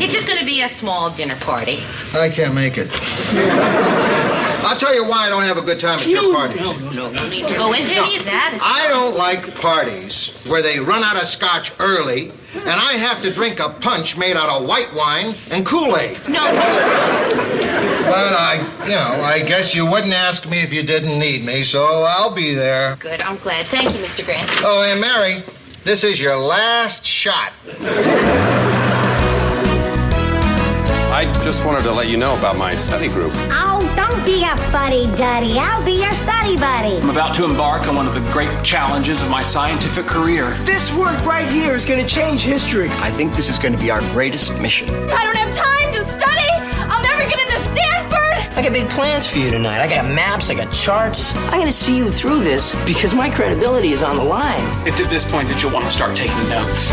It's just going to be a small dinner party. I can't make it. I'll tell you why I don't have a good time at your parties. No need to go into any of that. I don't like parties where they run out of scotch early and I have to drink a punch made out of white wine and Kool-Aid. No. But I guess you wouldn't ask me if you didn't need me, so I'll be there. Good, I'm glad. Thank you, Mr. Grant. Oh, and Mary, this is your last shot. I just wanted to let you know about my study group. Oh, don't be a fuddy-duddy. I'll be your study buddy. I'm about to embark on one of the great challenges of my scientific career. This work right here is going to change history. I think this is going to be our greatest mission. I don't have time to study. I'll never get into Stanford. I got big plans for you tonight. I got maps, I got charts. I got to see you through this because my credibility is on the line. It's at this point that you'll want to start taking notes.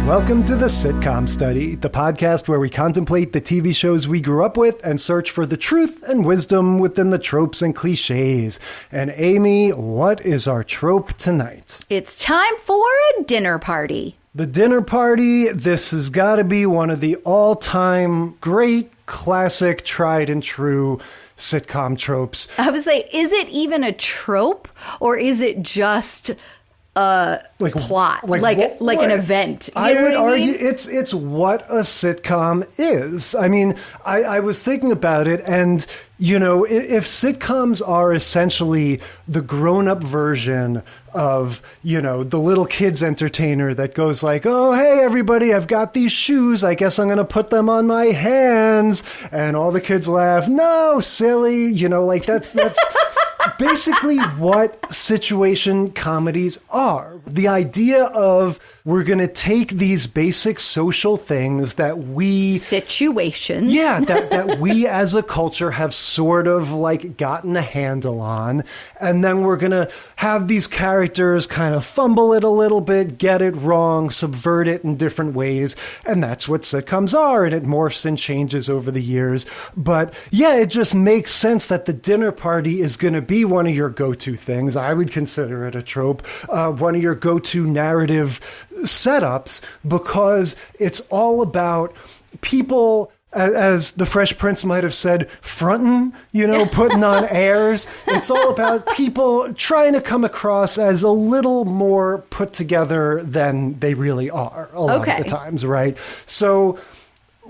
Welcome to the Sitcom Study, the podcast where we contemplate the TV shows we grew up with and search for the truth and wisdom within the tropes and cliches. And Amy, what is our trope tonight? It's time for a dinner party. The dinner party, this has got to be one of the all-time great, classic, tried and true sitcom tropes. I would say, is it even a trope or is it just plot, like an event? I would argue it's what a sitcom is. I mean, I was thinking about it, and if sitcoms are essentially the grown-up version of, the little kid's entertainer that goes like, oh, hey, everybody, I've got these shoes. I guess I'm going to put them on my hands. And all the kids laugh. No, silly. That's basically what situation comedies are. The idea of we're going to take these basic social things that we... Situations. Yeah, that we as a culture have sort of gotten a handle on. And then we're going to have these characters kind of fumble it a little bit, get it wrong, subvert it in different ways. And that's what sitcoms are. And it morphs and changes over the years. But yeah, it just makes sense that the dinner party is going to be one of your go-to things. I would consider it a trope. One of your go-to narrative setups, because it's all about people, as the Fresh Prince might have said, frontin', putting on airs. It's all about people trying to come across as a little more put together than they really are a lot of the times, right? So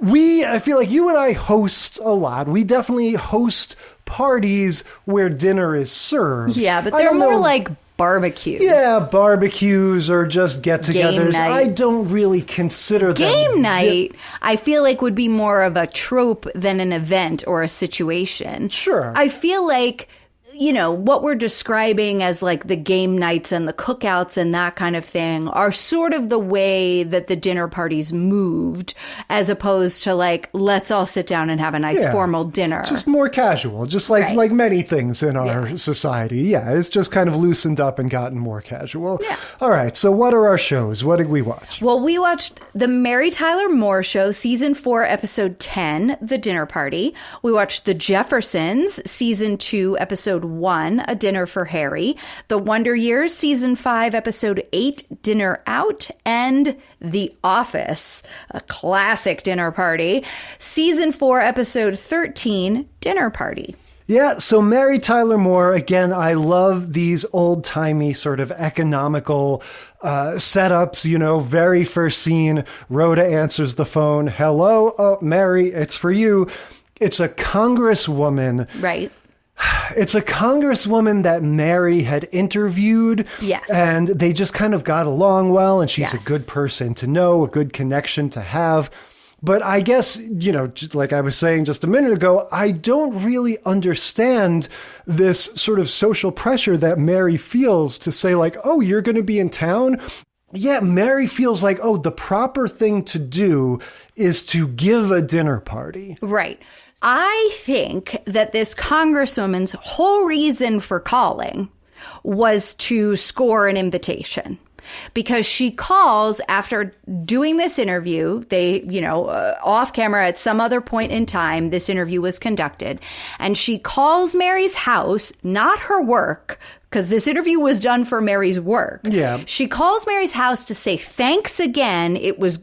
I feel like you and I host a lot. We definitely host parties where dinner is served. Yeah, but they're more like barbecues. Yeah, barbecues or just get-togethers. I don't really consider them... Game night, I feel like, would be more of a trope than an event or a situation. Sure. I feel like, what we're describing as the game nights and the cookouts and that kind of thing are sort of the way that the dinner parties moved, as opposed to let's all sit down and have a nice formal dinner. Just more casual, just like many things in our society. Yeah, it's just kind of loosened up and gotten more casual. Yeah. All right, so what are our shows? What did we watch? Well, we watched The Mary Tyler Moore Show, Season 4, Episode 10, The Dinner Party. We watched The Jeffersons, Season 2, Episode 1, A Dinner for Harry, The Wonder Years, Season 5, Episode 8, Dinner Out, and The Office, a classic dinner party, Season 4, Episode 13, Dinner Party. Yeah, so Mary Tyler Moore, again, I love these old-timey sort of economical setups, very first scene, Rhoda answers the phone, hello, oh, Mary, it's for you. It's a congresswoman. Right. It's a congresswoman that Mary had interviewed. Yes. And they just kind of got along well, and she's a good person to know, a good connection to have. But I guess, just like I was saying just a minute ago, I don't really understand this sort of social pressure that Mary feels to say oh, you're going to be in town? Yeah, Mary feels like, oh, the proper thing to do is to give a dinner party. Right. I think that this congresswoman's whole reason for calling was to score an invitation. Because she calls after doing this interview, they, off camera at some other point in time, this interview was conducted, and she calls Mary's house, not her work, because this interview was done for Mary's work. Yeah. She calls Mary's house to say thanks again. It was,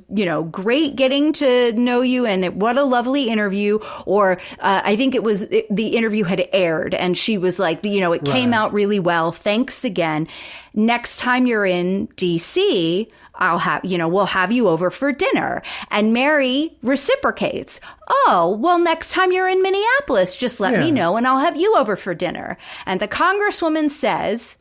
great getting to know you, and what a lovely interview. Or I think it was the interview had aired, and she was like, it came out really well. Thanks again. Next time you're in DC, we'll have you over for dinner. And Mary reciprocates. Oh, well, next time you're in Minneapolis, just let me know and I'll have you over for dinner. And the Congresswoman says,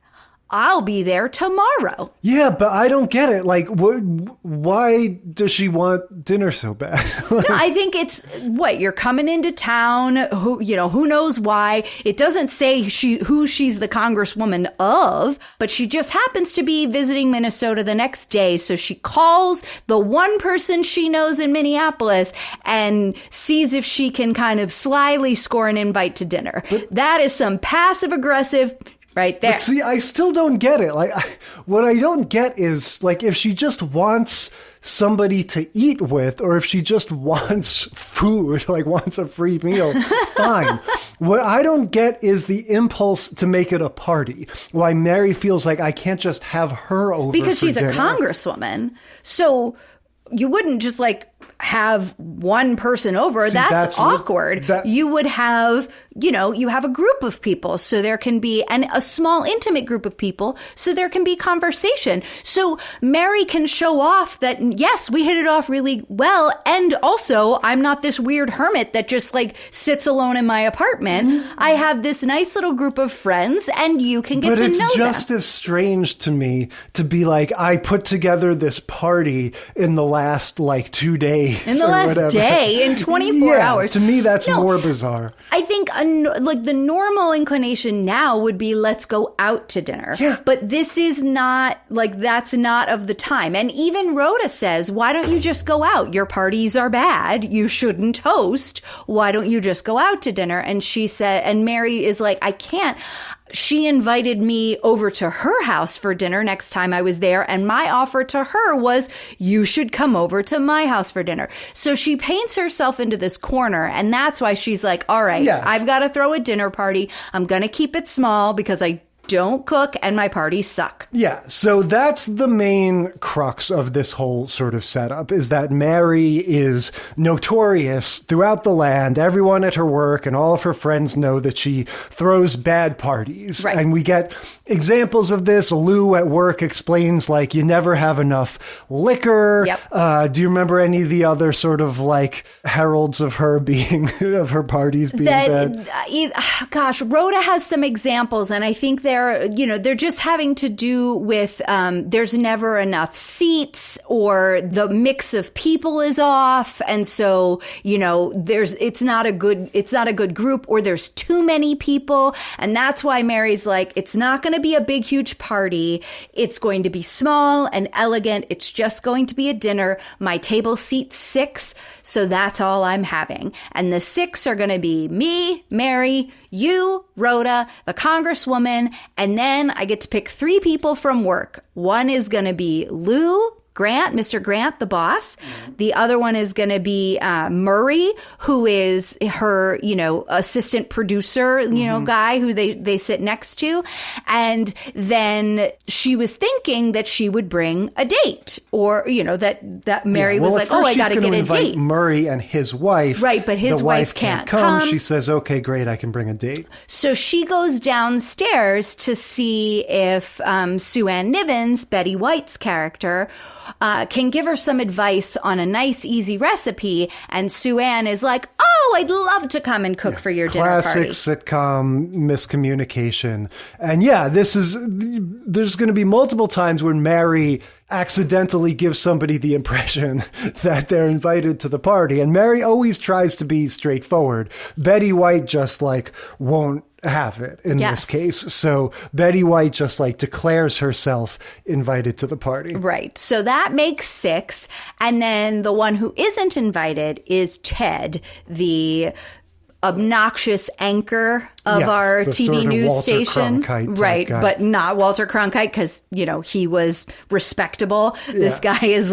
I'll be there tomorrow. Yeah, but I don't get it. Like, why does she want dinner so bad? No, I think it's you're coming into town. Who knows why? It doesn't say who she's the congresswoman of, but she just happens to be visiting Minnesota the next day. So she calls the one person she knows in Minneapolis and sees if she can kind of slyly score an invite to dinner. That is some passive aggressive. Right there. But see, I still don't get it. Like, what I don't get is, like, if she just wants somebody to eat with, or if she just wants food, like wants a free meal, fine. What I don't get is the impulse to make it a party. Why Mary feels like I can't just have her over because for she's dinner. A congresswoman. So you wouldn't just have one person over. See, that's awkward. You would have, you have a group of people. So there can be a small intimate group of people. So there can be conversation. So Mary can show off that, yes, we hit it off really well. And also I'm not this weird hermit that just sits alone in my apartment. Mm-hmm. I have this nice little group of friends and you can get to know them. But it's just as strange to me to be like, I put together this party in the last 2 days. In the last day, in 24 hours. To me, that's more bizarrhoe. I think the normal inclination now would be, let's go out to dinner. Yeah. But this is not, that's not of the time. And even Rhoda says, why don't you just go out? Your parties are bad. You shouldn't host. Why don't you just go out to dinner? And she said, and Mary is like, I can't. She invited me over to her house for dinner next time I was there. And my offer to her was, you should come over to my house for dinner. So she paints herself into this corner. And that's why she's like, all right, yes. I've got to throw a dinner party. I'm going to keep it small because I don't cook and my parties suck. Yeah, so that's the main crux of this whole sort of setup, is that Mary is notorious throughout the land. Everyone at her work and all of her friends know that she throws bad parties. Right. And we get examples of this. Lou at work explains, you never have enough liquor. Yep. Do you remember any of the other sort of heralds of her of her parties being bad? Gosh, Rhoda has some examples, and I think they're just having to do with there's never enough seats, or the mix of people is off, and so it's not a good group, or there's too many people, and that's why Mary's like, it's not going to be a big huge party. It's going to be small and elegant. It's just going to be a dinner. My table seats 6, so that's all I'm having, and the 6 are going to be me, Mary, you, Rhoda, the congresswoman, and then I get to pick 3 people from work. One is going to be Lou Grant, Mr. Grant, the boss. Mm-hmm. The other one is going to be Murray, who is her, assistant producer, guy who they sit next to. And then she was thinking that she would bring a date, or, that Mary was like, oh, I got to get a date. Murray and his wife. Right, but his wife can't come. She says, okay, great, I can bring a date. So she goes downstairs to see if Sue Ann Nivens, Betty White's character, can give her some advice on a nice, easy recipe. And Sue Ann is like, oh, I'd love to come and cook for your dinner party. Classic sitcom miscommunication. And there's going to be multiple times when Mary accidentally gives somebody the impression that they're invited to the party. And Mary always tries to be straightforward. Betty White just won't have it in this case. So Betty White just declares herself invited to the party. Right. So that makes 6. And then the one who isn't invited is Ted, the obnoxious anchor of our TV sort of news Walter station. Cronkite Right. guy. But not Walter Cronkite, because, he was respectable. This guy is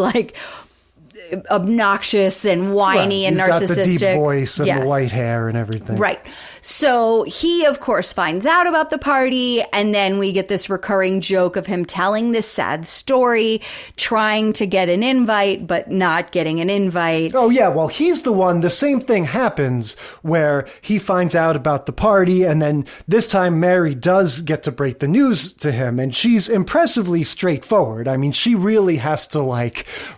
obnoxious and whiny and narcissistic. He's got the deep voice and the white hair and everything. Right. So he, of course, finds out about the party, and then we get this recurring joke of him telling this sad story, trying to get an invite, but not getting an invite. Oh, yeah. Well, he's the one. The same thing happens where he finds out about the party, and then this time Mary does get to break the news to him, and she's impressively straightforward. I mean, she really has to,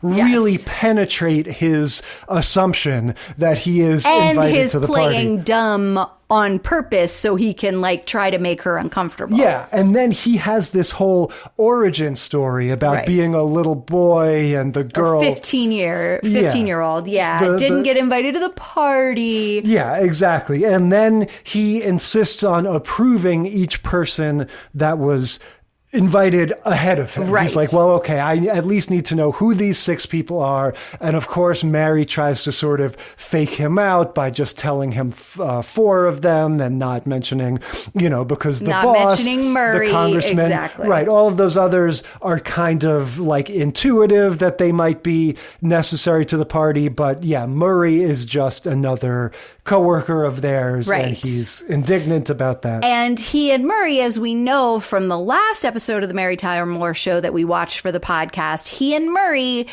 really penetrate his assumption that he is invited to the party. And his playing dumb on purpose so he can try to make her uncomfortable. Yeah, and then he has this whole origin story about being a little boy and the girl. 15-year-old, didn't get invited to the party. Yeah, exactly. And then he insists on approving each person that was invited ahead of him. Right. He's like, well, okay, I at least need to know who these 6 people are. And of course, Mary tries to sort of fake him out by just telling him 4 of them and not mentioning, because the boss, mentioning Murray, the congressman, exactly. Right, all of those others are kind of intuitive that they might be necessary to the party. But yeah, Murray is just another coworker of theirs, and he's indignant about that. And he and Murray, as we know from the last episode of the Mary Tyler Moore Show that we watched for the podcast, he and Murray,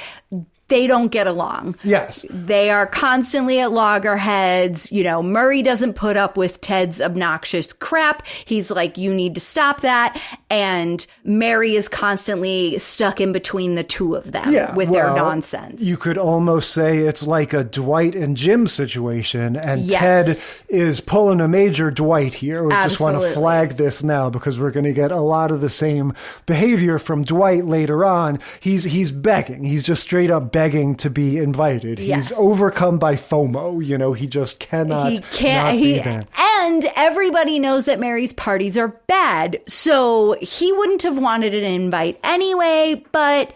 they don't get along. Yes. They are constantly at loggerheads. Murray doesn't put up with Ted's obnoxious crap. He's like, you need to stop that. And Mary is constantly stuck in between the two of them with their nonsense. You could almost say it's like a Dwight and Jim situation. And Ted is pulling a major Dwight here. We just want to flag this now because we're going to get a lot of the same behavior from Dwight later on. He's begging. He's just straight up begging to be invited. He's overcome by FOMO. He just cannot be there. And everybody knows that Mary's parties are bad. So he wouldn't have wanted an invite anyway, but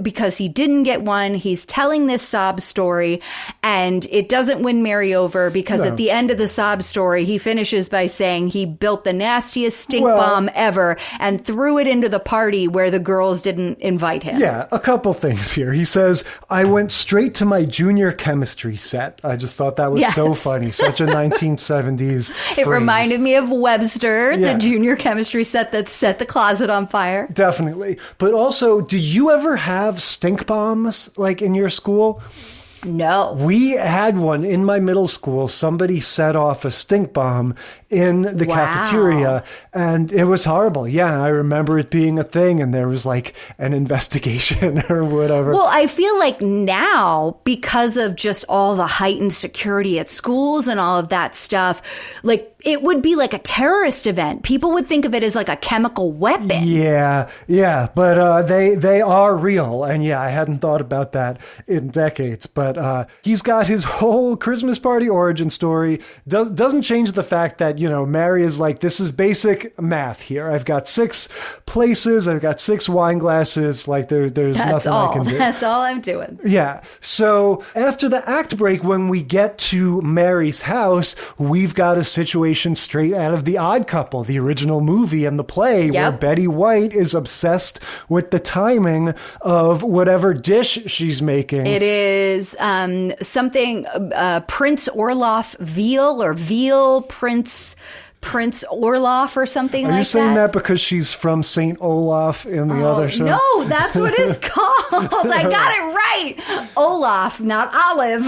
because he didn't get one, he's telling this sob story, and it doesn't win Mary over because at the end of the sob story, he finishes by saying he built the nastiest stink bomb ever and threw it into the party where the girls didn't invite him. Yeah, a couple things here. He says, I went straight to my junior chemistry set. I just thought that was so funny. Such a 1970s It reminded me of Webster, the junior chemistry set that set the closet on fire. Definitely. But also, did you ever have stink bombs in your school? No. We had one in my middle school. Somebody set off a stink bomb in the cafeteria, and it was horrible. Yeah, I remember it being a thing, and there was an investigation or whatever. Well, I feel like now, because of just all the heightened security at schools and all of that stuff, it would be like a terrorist event. People would think of it as a chemical weapon. Yeah, but they are real, and I hadn't thought about that in decades. But he's got his whole Christmas party origin story. Doesn't change the fact that Mary is this is basic math here. I've got 6 places. I've got 6 wine glasses. There's nothing I can do. That's all I'm doing. Yeah. So after the act break, when we get to Mary's house, we've got a situation straight out of The Odd Couple, the original movie and the play, where Betty White is obsessed with the timing of whatever dish she's making. It is something Prince Orloff veal or veal Prince Orloff or something like that. Are you saying that because she's from St. Olaf in the other show? No, that's what it's called. I got it right. Olaf, not Olive.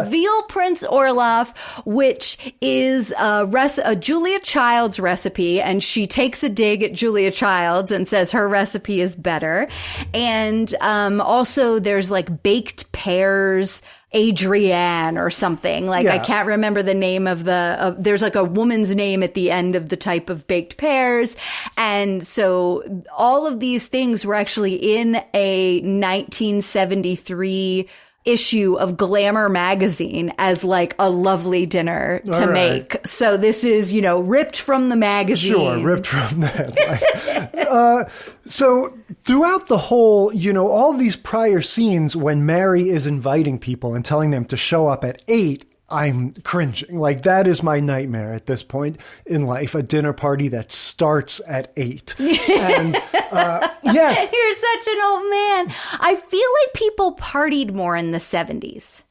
Veal Prince Orloff, which is a Julia Childs recipe, and she takes a dig at Julia Childs and says her recipe is better. And also there's baked pears, Adrienne or something. I can't remember the name of there's a woman's name at the end of the type of baked pears. And so all of these things were actually in a 1973 issue of Glamour magazine as a lovely dinner to make. So this is, ripped from the magazine. Sure, ripped from that. So throughout the whole, all these prior scenes when Mary is inviting people and telling them to show up at 8, I'm cringing. That is my nightmare at this point in life, a dinner party that starts at 8. And Yeah. You're such an old man. I feel like people partied more in the 70s.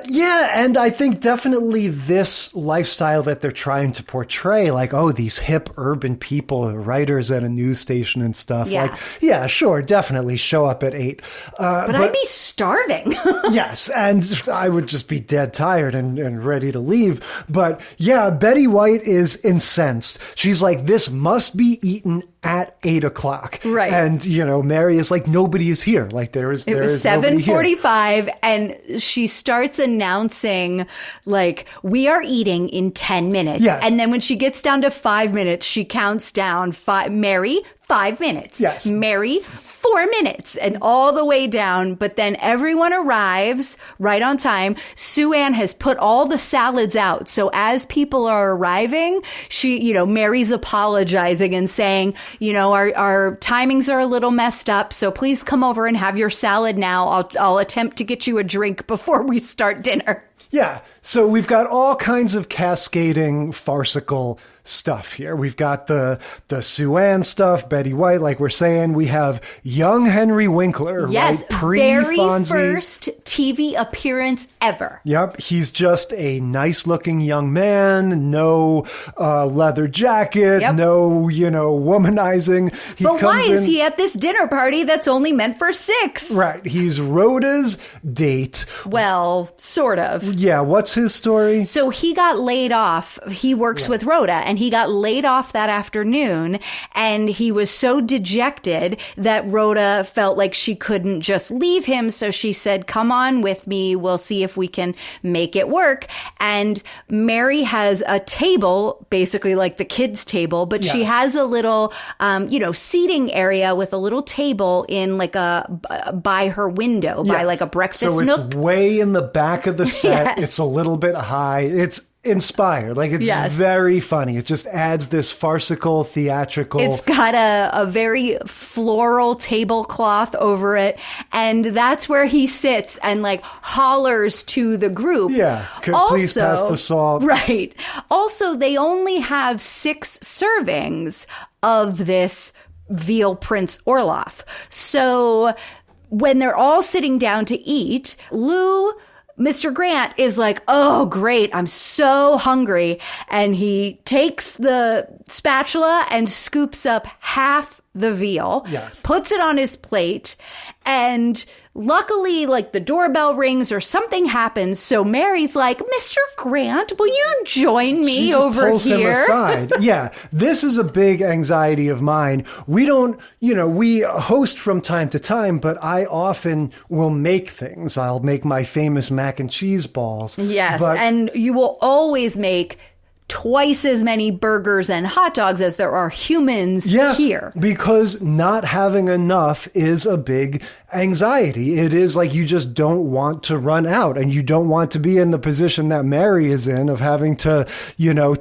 Yeah, and I think definitely this lifestyle that they're trying to portray, like, oh, these hip urban people, writers at a news station and stuff. Yeah. Like, yeah, sure, definitely show up at 8. But I'd be starving. Yes, and I would just be dead tired and ready to leave. But yeah, Betty White is incensed. She's like, this must be eaten at 8 o'clock. Right. And, Mary is like, nobody is here. Like, it was 7:45, and she starts announcing, like, we are eating in 10 minutes. Yes. And then when she gets down to 5 minutes, she counts down Mary, 5 minutes. Yes. Mary, 4 minutes, and all the way down. But then everyone arrives right on time. Sue Ann has put all the salads out. So as people are arriving, Mary's apologizing and saying, our timings are a little messed up. So please come over and have your salad now. I'll attempt to get you a drink before we start dinner. Yeah, so we've got all kinds of cascading farcical stuff here. We've got the Sue Ann stuff, Betty White, like we're saying. We have young Henry Winkler, yes, right? Very Fonzie. first TV appearance ever. Yep, he's just a nice-looking young man, no leather jacket, Yep. no, womanizing. But why is he at this dinner party that's only meant for 6? Right, he's Rhoda's date. Well, sort of. Yeah, what's his story? So he got laid off. He works with Rhoda, and he got laid off that afternoon. And he was so dejected that Rhoda felt like she couldn't just leave him. So she said, come on with me. We'll see if we can make it work. And Mary has a table, basically like the kids' table, but she has a little, seating area with a little table in like by her window, by like a breakfast nook. So it's way in the back of the set. Yes. It's a little bit high. It's inspired. Like, it's very funny. It just adds this farcical, theatrical. It's got a very floral tablecloth over it. And that's where he sits and like hollers to the group. Yeah. Please pass the salt. Right. Also, they only have 6 servings of this veal Prince Orloff. So when they're all sitting down to eat, Mr. Grant is like, oh, great, I'm so hungry. And he takes the spatula and scoops up half the veal, puts it on his plate, and luckily, like, the doorbell rings or something happens. So Mary's like, Mr. Grant, will you join me she just over pulls here? Him aside. Yeah, this is a big anxiety of mine. We don't, we host from time to time, but I often will make things. I'll make my famous mac and cheese balls. Yes, and you will always make twice as many burgers and hot dogs as there are humans here. Because not having enough is a big anxiety. It is like you just don't want to run out, and you don't want to be in the position that Mary is in of having to,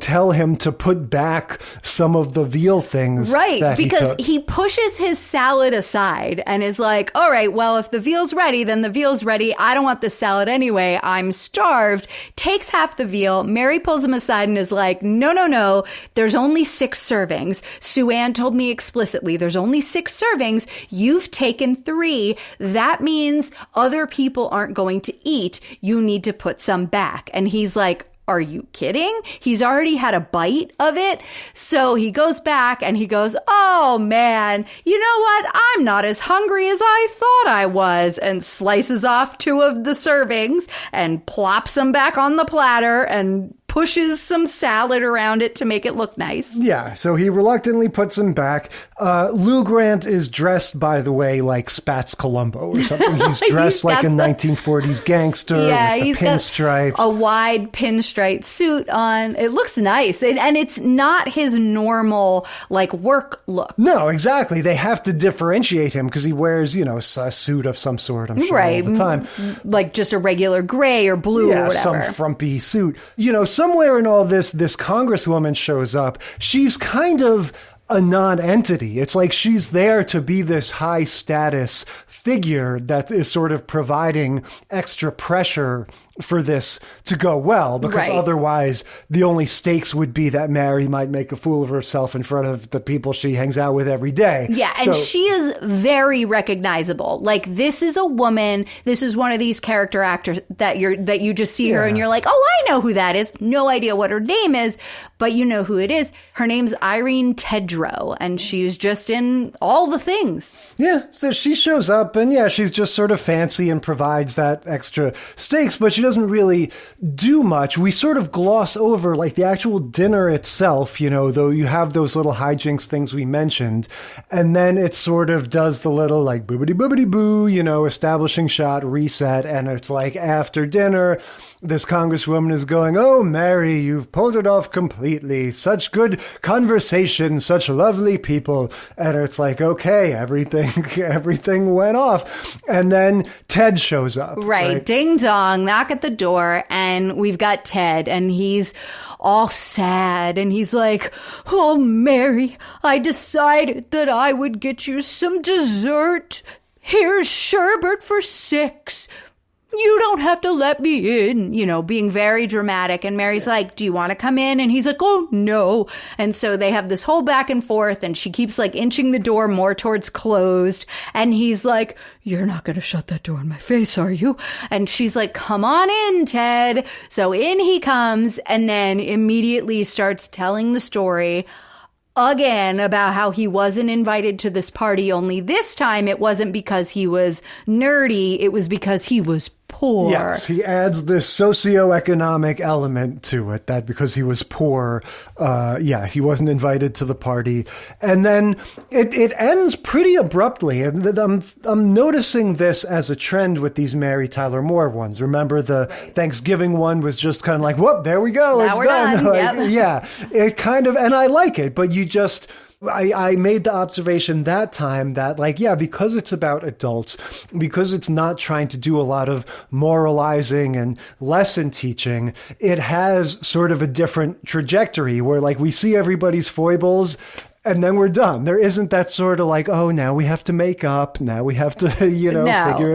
tell him to put back some of the veal things. Right, because he pushes his salad aside and is like, all right, well, if the veal's ready, then the veal's ready. I don't want this salad anyway. I'm starved. Takes half the veal. Mary pulls him aside and is like, no. There's only 6 servings. Sue Ann told me explicitly, there's only 6 servings. You've taken 3. That means other people aren't going to eat. You need to put some back. And he's like, are you kidding? He's already had a bite of it. So he goes back and he goes, oh man, you know what? I'm not as hungry as I thought I was, and slices off 2 of the servings and plops them back on the platter and pushes some salad around it to make it look nice. Yeah, so he reluctantly puts him back. Lou Grant is dressed, by the way, like Spats Columbo or something. He's dressed like a 1940s gangster with the pinstripes. A wide pinstripe suit on. It looks nice. And it's not his normal, like, work look. No, exactly. They have to differentiate him because he wears, a suit of some sort, I'm sure, all the time. Like just a regular gray or blue or whatever. Some frumpy suit. Somewhere in all this congresswoman shows up. She's kind of a non-entity. It's like she's there to be this high status figure that is sort of providing extra pressure for this to go well, because otherwise the only stakes would be that Mary might make a fool of herself in front of the people she hangs out with every day. Yeah, and she is very recognizable. Like, this is a woman, this is one of these character actors that you just see her and you're like, oh, I know who that is. No idea what her name is, but you know who it is. Her name's Irene Tedrow, and she's just in all the things. Yeah, so she shows up, and she's just sort of fancy and provides that extra stakes, but she doesn't really do much. We sort of gloss over, like, the actual dinner itself, though you have those little hijinks things we mentioned, and then it sort of does the little, like, boobity-boobity-boo, establishing shot, reset, and it's like, after dinner, this congresswoman is going, oh, Mary, you've pulled it off completely. Such good conversation, such lovely people. And it's like, okay, everything went off. And then Ted shows up. Right. Ding dong, knock at the door. And we've got Ted, and he's all sad. And he's like, oh, Mary, I decided that I would get you some dessert. Here's sherbet for 6. You don't have to let me in, being very dramatic. And Mary's like, do you want to come in? And he's like, oh, no. And so they have this whole back and forth, and she keeps like inching the door more towards closed. And he's like, you're not going to shut that door in my face, are you? And she's like, come on in, Ted. So in he comes, and then immediately starts telling the story again about how he wasn't invited to this party, only this time it wasn't because he was nerdy, it was because he was poor. Yes, he adds this socioeconomic element to it, that because he was poor, he wasn't invited to the party. And then it ends pretty abruptly. And I'm noticing this as a trend with these Mary Tyler Moore ones. Remember, the Thanksgiving one was just kind of like, whoop, there we go, now it's we're done. done. Yeah, it kind of, and I like it, but you just... I made the observation that time that, because it's about adults, because it's not trying to do a lot of moralizing and lesson teaching, it has sort of a different trajectory where, we see everybody's foibles and then we're done. There isn't that sort of like, oh, now we have to make up. Now we have to, figure it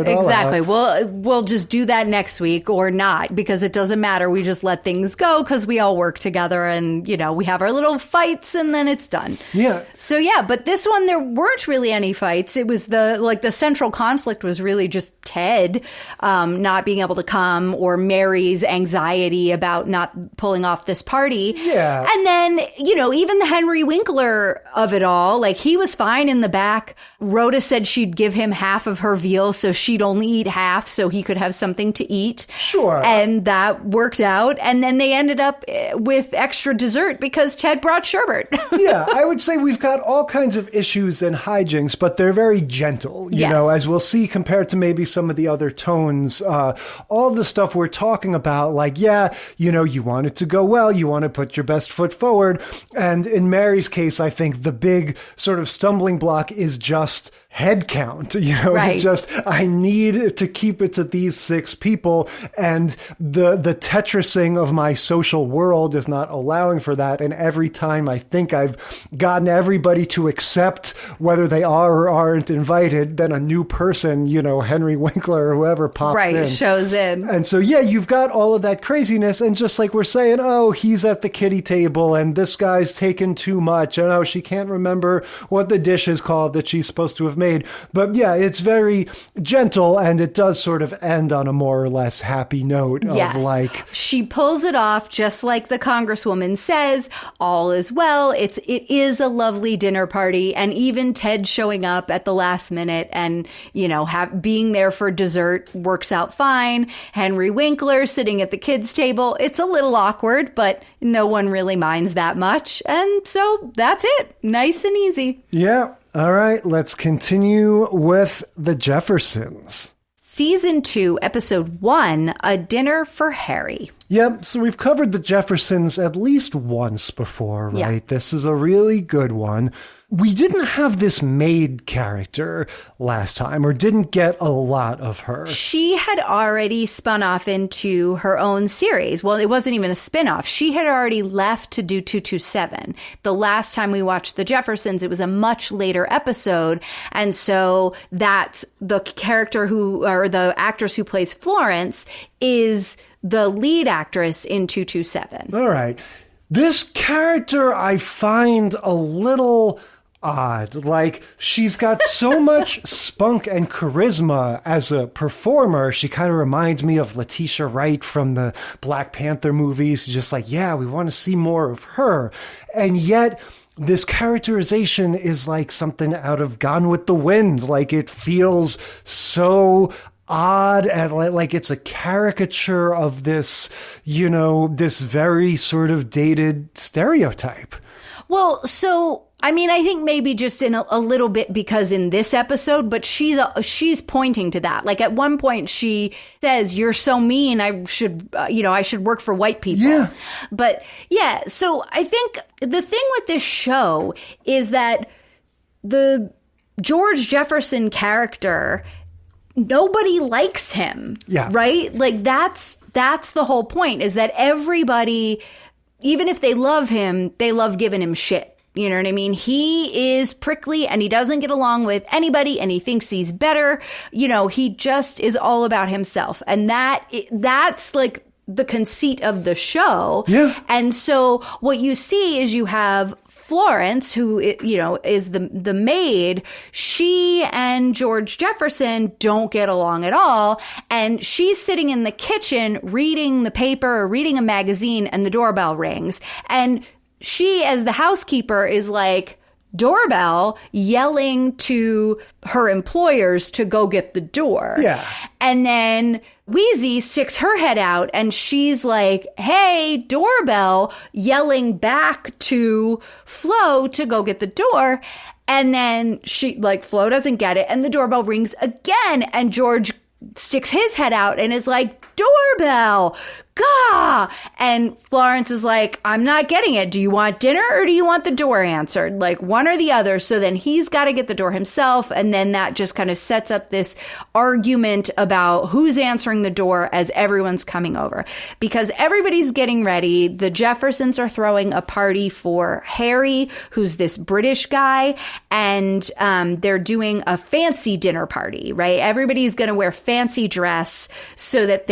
all out. Exactly. We'll just do that next week or not, because it doesn't matter. We just let things go because we all work together and, we have our little fights and then it's done. Yeah. So, but this one, there weren't really any fights. It was the central conflict was really just Ted not being able to come, or Mary's anxiety about not pulling off this party. Yeah. And then, even the Henry Winkler of it all, he was fine in the back. Rhoda said she'd give him half of her veal, so she'd only eat half so he could have something to eat. Sure. And that worked out. And then they ended up with extra dessert because Ted brought sherbet. Yeah, I would say we've got all kinds of issues and hijinks, but they're very gentle, you know, as we'll see compared to maybe some of the other tones. All the stuff we're talking about, you want it to go well, you want to put your best foot forward. And in Mary's case, I think the big sort of stumbling block is just head count. It's just, I need to keep it to these 6 people, and the Tetrising of my social world is not allowing for that. And every time I think I've gotten everybody to accept whether they are or aren't invited, then a new person, Henry Winkler or whoever pops in. Shows in. And so, you've got all of that craziness, and just like we're saying, oh, he's at the kiddie table, and this guy's taken too much, and oh, she can't remember what the dish is called that she's supposed to have made. But it's very gentle, and it does sort of end on a more or less happy note of she pulls it off just like the Congresswoman says, all is well. It is a lovely dinner party, and even Ted showing up at the last minute and, being there for dessert works out fine. Henry Winkler sitting at the kids' table. It's a little awkward, but no one really minds that much. And so that's it. Nice and easy. Yeah. All right, let's continue with the Jeffersons. Season 2, Episode 1, A Dinner for Harry. Yep, so we've covered the Jeffersons at least once before, right? Yeah. This is a really good one. we didn't have this maid character last time, or didn't get a lot of her. She had already spun off into her own series. Well, it wasn't even a spin-off. She had already left to do 227. The last time we watched The Jeffersons, it was a much later episode. And so that's the character or the actress who plays Florence is the lead actress in 227. All right. This character I find a little odd. Like, she's got so much spunk and charisma as a performer. She kind of reminds me of Letitia Wright from the Black Panther movies. Just like, yeah, we want to see more of her. And yet, this characterization is like something out of Gone with the Wind. Like, it feels so odd and like it's a caricature of this, this very sort of dated stereotype. Well, so I mean, I think maybe just in a little bit because in this episode, but she's pointing to that. Like at one point she says, "You're so mean. I should work for white people." Yeah. But yeah, so I think the thing with this show is that the George Jefferson character, nobody likes him. Yeah. Right? Like that's the whole point, is that everybody, even if they love him, they love giving him shit. You know what I mean? He is prickly and he doesn't get along with anybody and he thinks he's better. He just is all about himself. And that's like the conceit of the show. Yeah. And so what you see is you have Florence, who, is the maid. She and George Jefferson don't get along at all. And she's sitting in the kitchen reading the paper or reading a magazine and the doorbell rings. And she, as the housekeeper, is like, doorbell, yelling to her employers to go get the door. Yeah. And then Wheezy sticks her head out and she's like, "Hey, doorbell," yelling back to Flo to go get the door. And then Flo doesn't get it. And the doorbell rings again. And George sticks his head out and is like, "Doorbell, gah!" And Florence is like, "I'm not getting it. Do you want dinner or do you want the door answered? Like one or the other." So then he's got to get the door himself. And then that just kind of sets up this argument about who's answering the door as everyone's coming over. Because everybody's getting ready. The Jeffersons are throwing a party for Harry, who's this British guy. And they're doing a fancy dinner party, right? Everybody's going to wear fancy dress so that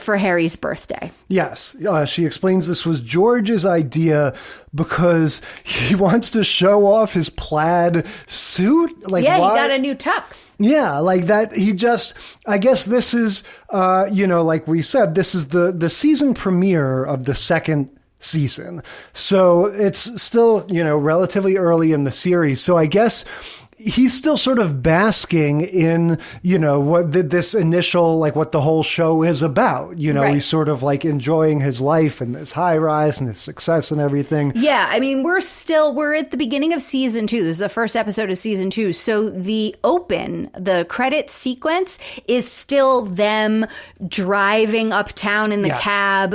for Harry's birthday. Yes. She explains this was George's idea because he wants to show off his plaid suit. Like, yeah, why? He got a new tux. Yeah, like that. I guess this is, like we said, this is the season premiere of the second season. So it's still, relatively early in the series. So I guess he's still sort of basking in, what this initial, like what the whole show is about. Right. He's sort of like enjoying his life and his high rise and his success and everything. Yeah. I mean, we're at the beginning of season 2. This is the first episode of season 2. So the credit sequence is still them driving uptown in the cab,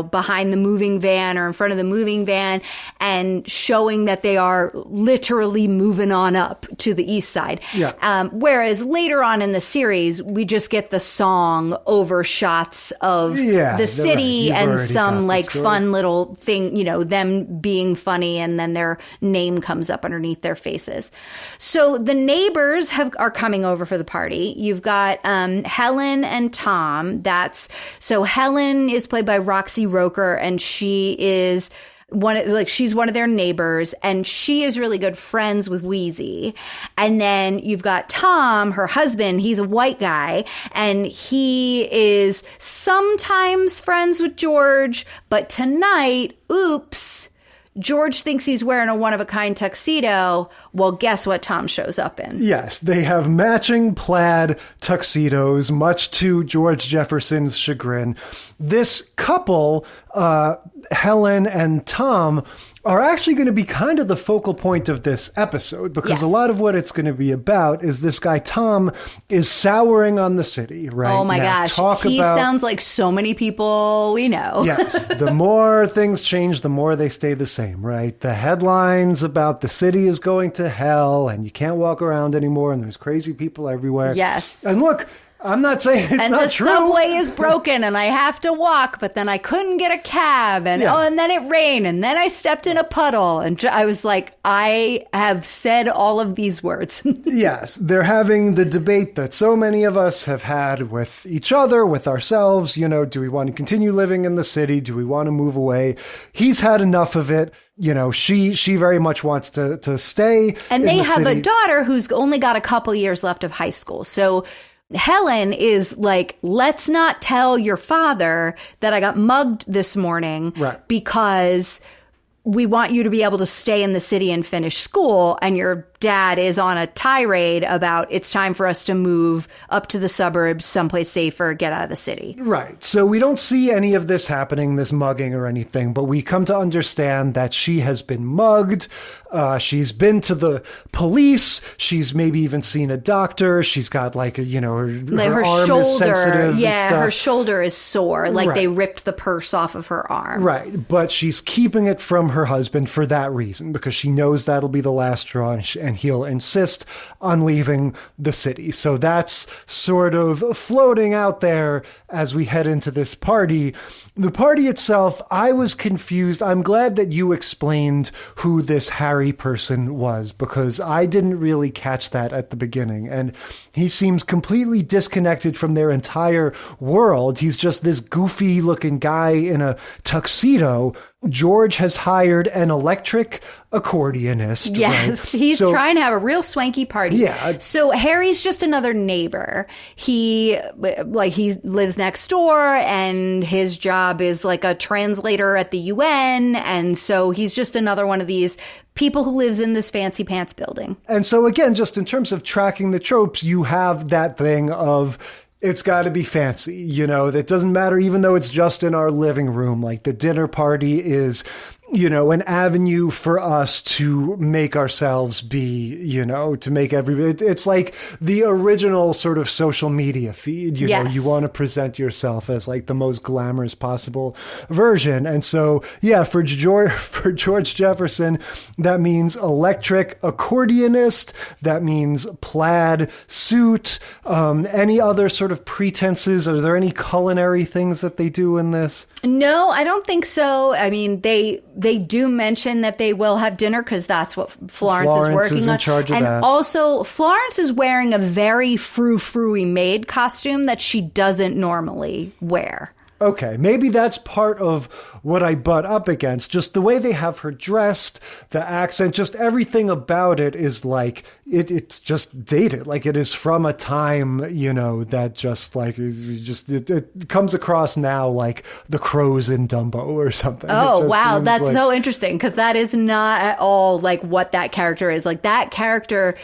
behind the moving van or in front of the moving van and showing that they are literally moving on up to the east side. Yeah. Whereas later on in the series, we just get the song over shots of the city and some like fun little thing, them being funny, and then their name comes up underneath their faces. So the neighbors are coming over for the party. You've got Helen and Tom. So Helen is played by Roxy Roker, and she is she's one of their neighbors, and she is really good friends with Wheezy. And then you've got Tom, her husband. He's a white guy, and he is sometimes friends with George, but tonight, oops, George thinks he's wearing a one-of-a-kind tuxedo. Well, guess what Tom shows up in? Yes, they have matching plaid tuxedos, much to George Jefferson's chagrin. This couple, Helen and Tom, are actually going to be kind of the focal point of this episode, because a lot of what it's going to be about is this guy Tom is souring on the city, right? Oh my gosh. He sounds like so many people we know. Yes. The more things change, the more they stay the same, right? The headlines about the city is going to hell and you can't walk around anymore and there's crazy people everywhere. Yes. And look, I'm not saying it's not true. And the subway is broken and I have to walk, but then I couldn't get a cab and and then it rained and then I stepped in a puddle. And I was like, I have said all of these words. Yes, they're having the debate that so many of us have had with each other, with ourselves. You know, do we want to continue living in the city? Do we want to move away? He's had enough of it. You know, she very much wants to stay. And they have a daughter who's only got a couple years left of high school. So Helen is like, let's not tell your father that I got mugged this morning, right, because we want you to be able to stay in the city and finish school. And your dad is on a tirade about it's time for us to move up to the suburbs, someplace safer, get out of the city. Right. So we don't see any of this happening, this mugging or anything, but we come to understand that she has been mugged. She's been to the police. She's maybe even seen a doctor. She's got like, her arm shoulder is sensitive. Yeah, her shoulder is sore. Like they ripped the purse off of her arm. Right. But she's keeping it from her husband for that reason, because she knows that'll be the last straw and he'll insist on leaving the city. So that's sort of floating out there as we head into this party. The party itself, I was confused. I'm glad that you explained who this Harry person was, because I didn't really catch that at the beginning. And he seems completely disconnected from their entire world. He's just this goofy looking guy in a tuxedo. George has hired an electric accordionist. Yes, right? He's trying to have a real swanky party. Yeah. So Harry's just another neighbor. He lives next door and his job is like a translator at the UN. And so he's just another one of these people who lives in this fancy pants building. And so again, just in terms of tracking the tropes, you have that thing of, it's got to be fancy, that doesn't matter, even though it's just in our living room. Like the dinner party is, an avenue for us to make ourselves be, to make everybody, it's like the original sort of social media feed, Yes. You want to present yourself as like the most glamorous possible version. And so, yeah, for George Jefferson, that means electric accordionist, that means plaid suit, any other sort of pretenses. Are there any culinary things that they do in this? No, I don't think so. I mean, they do mention that they will have dinner because that's what Florence is working is in on. charge of and that. Also, Florence is wearing a very frou-frou-y maid costume that she doesn't normally wear. Okay, maybe that's part of what I butt up against. Just the way they have her dressed, the accent, just everything about it is like, it's just dated. Like it is from a time, that just like, it comes across now like the crows in Dumbo or something. Oh, wow. That's so interesting, because that is not at all like what that character is. Like that character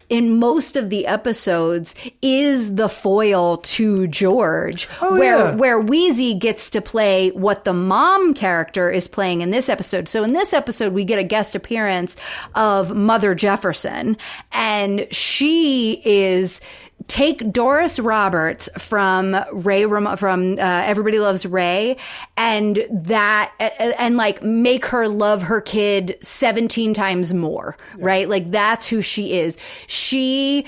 in most of the episodes is the foil to George, where Wheezy gets to play what the mom character is playing in this episode. So in this episode, we get a guest appearance of Mother Jefferson, and she is take Doris Roberts from Everybody Loves Ray, and like make her love her kid 17 times more, right? Like that's who she is. She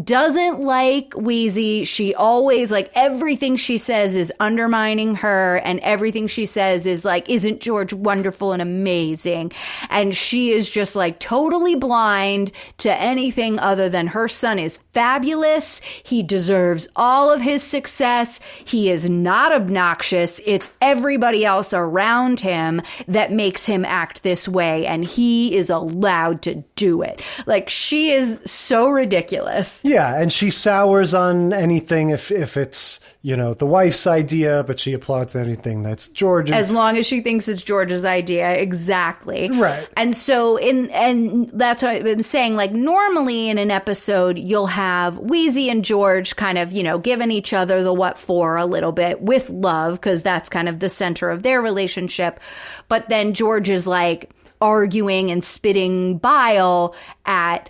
doesn't like Wheezy. She always, like, everything she says is undermining her, and everything she says is like, isn't George wonderful and amazing? And she is just like totally blind to anything other than her son is fabulous. He deserves all of his success. He is not obnoxious. It's everybody else around him that makes him act this way, and he is allowed to do it. Like, she is so ridiculous. Yeah, and she sours on anything if it's, the wife's idea, but she applauds anything that's George's. As long as she thinks it's George's idea, exactly. Right. And so, and that's what I've been saying, like, normally in an episode, you'll have Wheezy and George kind of, giving each other the what for a little bit with love, because that's kind of the center of their relationship. But then George is like, arguing and spitting bile at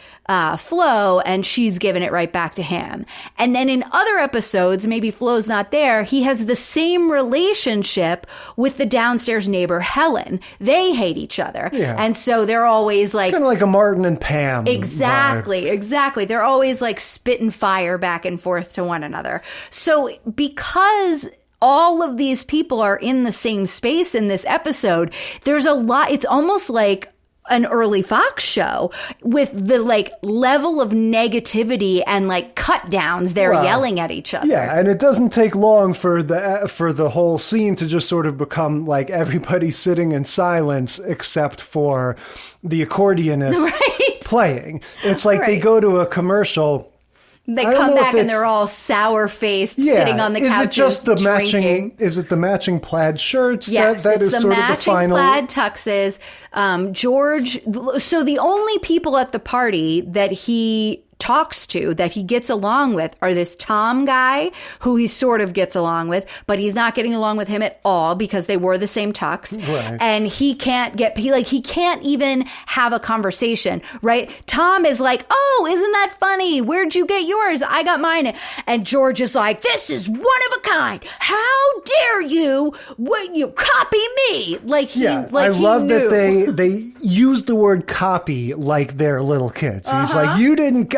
Flo, and she's giving it right back to him. And then in other episodes, maybe Flo's not there, he has the same relationship with the downstairs neighbor, Helen. They hate each other. Yeah. And so they're always like... kind of like a Martin and Pam Exactly, vibe. exactly. They're always like spitting fire back and forth to one another. So because all of these people are in the same space in this episode, there's a lot, it's almost like an early Fox show with the like level of negativity and like cut downs. They're yelling at each other. Yeah, and it doesn't take long for the whole scene to just sort of become like everybody sitting in silence except for the accordionist playing. It's like they go to a commercial. They come back and they're all sour-faced, sitting on the couches, is it just the drinking. matching? Is it the matching plaid shirts? Yes, that it's is the sort of the final matching plaid tuxes. George. So the only people at the party that he talks to, that he gets along with, are this Tom guy who he sort of gets along with, but he's not getting along with him at all because they wore the same tux. Right. And he can't even have a conversation, right? Tom is like, oh, isn't that funny? Where'd you get yours? I got mine. And George is like, this is one of a kind. How dare you? You copy me? I love that they use the word copy like they're little kids. He's like,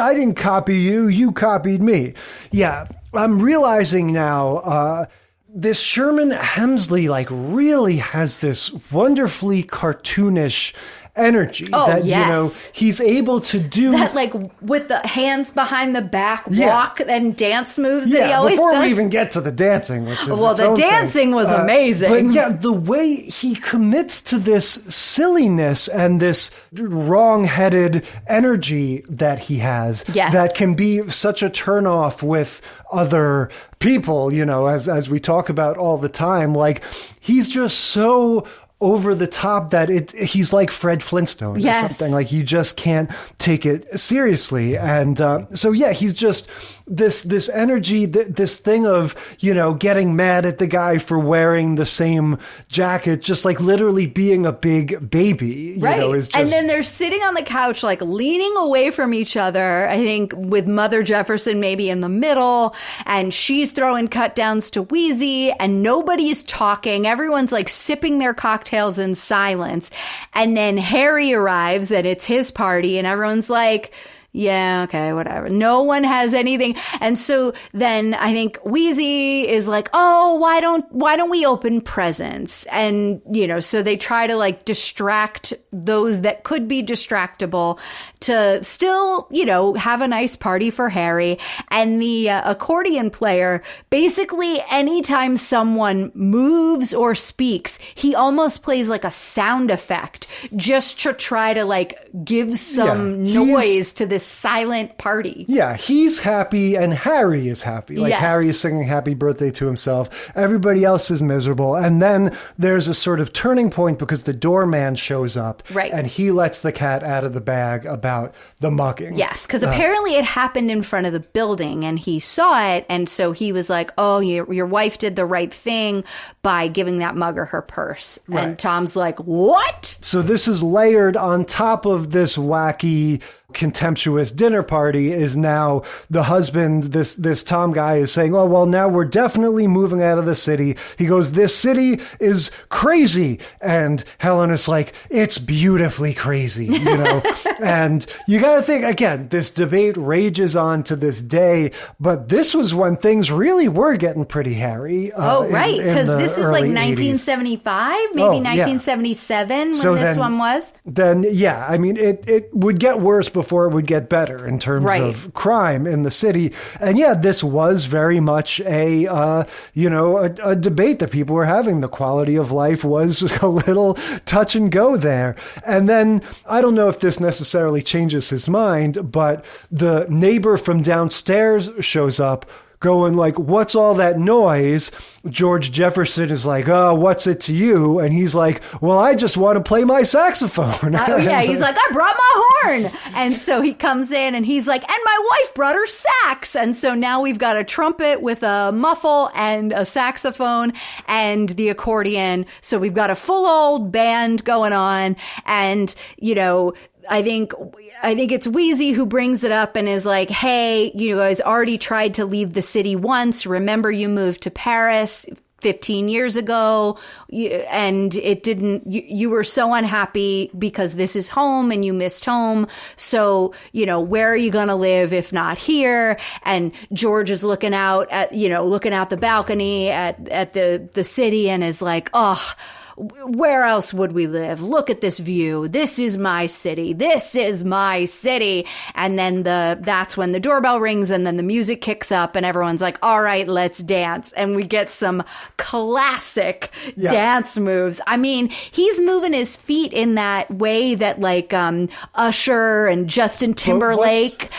I didn't copy you, you copied me. Yeah, I'm realizing now, this Sherman Hemsley like really has this wonderfully cartoonish energy that you know he's able to do that, like with the hands behind the back walk and dance moves that he always before does. We even get to the dancing, which is the dancing was amazing. But yeah, the way he commits to this silliness and this wrong-headed energy that he has, that can be such a turnoff with other people, you know, as we talk about all the time. Like, he's just so over the top that he's like Fred Flintstone or something. Like, you just can't take it seriously. And so yeah, he's just this energy, this thing of, you know, getting mad at the guy for wearing the same jacket, just like literally being a big baby, you know, is just... And then they're sitting on the couch, like leaning away from each other, I think with Mother Jefferson maybe in the middle, and she's throwing cut downs to Wheezy, and nobody's talking. Everyone's like sipping their cocktails in silence. And then Harry arrives and it's his party, and everyone's like, yeah, okay, whatever. No one has anything. And so then I think Wheezy is like, oh, why don't we open presents? And, you know, so they try to like distract those that could be distractible to still, you know, have a nice party for Harry. And the accordion player, basically anytime someone moves or speaks, he almost plays like a sound effect just to try to like give some noise to this silent party. Yeah, he's happy and Harry is happy. Like, Harry is singing happy birthday to himself. Everybody else is miserable. And then there's a sort of turning point because the doorman shows up. Right. And he lets the cat out of the bag about the mugging. Yes, because apparently it happened in front of the building and he saw it. And so he was like, oh, your wife did the right thing by giving that mugger her purse. Right. And Tom's like, what? So this is layered on top of this wacky, contemptuous dinner party. Is now the husband, this Tom guy, is saying, oh, well, now we're definitely moving out of the city. He goes, this city is crazy. And Helen is like, it's beautifully crazy, you know? And you got to think, again, this debate rages on to this day, but this was when things really were getting pretty hairy. Right, because this is like 1975, maybe 1977 when this one was. Then, yeah, I mean, it would get worse before it would get better in terms of crime in the city. And yeah, this was very much a debate that people were having. The quality of life was a little touch and go there. And then, I don't know if this necessarily changes his mind, but the neighbor from downstairs shows up, going like, what's all that noise? George Jefferson is like, oh, what's it to you? And he's like, well, I just want to play my saxophone. Yeah, he's like, I brought my horn. And so he comes in and he's like, and my wife brought her sax. And so now we've got a trumpet with a muffle and a saxophone and the accordion. So we've got a full old band going on. And, you know, I think it's Wheezy who brings it up and is like, hey, you guys already tried to leave the city once. Remember, you moved to Paris 15 years ago and it didn't, you were so unhappy because this is home and you missed home. So, you know, where are you going to live if not here? And George is looking out the balcony at the city and is like, oh, where else would we live? Look at this view. This is my city. This is my city. And then that's when the doorbell rings and then the music kicks up and everyone's like, all right, let's dance. And we get some classic dance moves. I mean, he's moving his feet in that way that like Usher and Justin Timberlake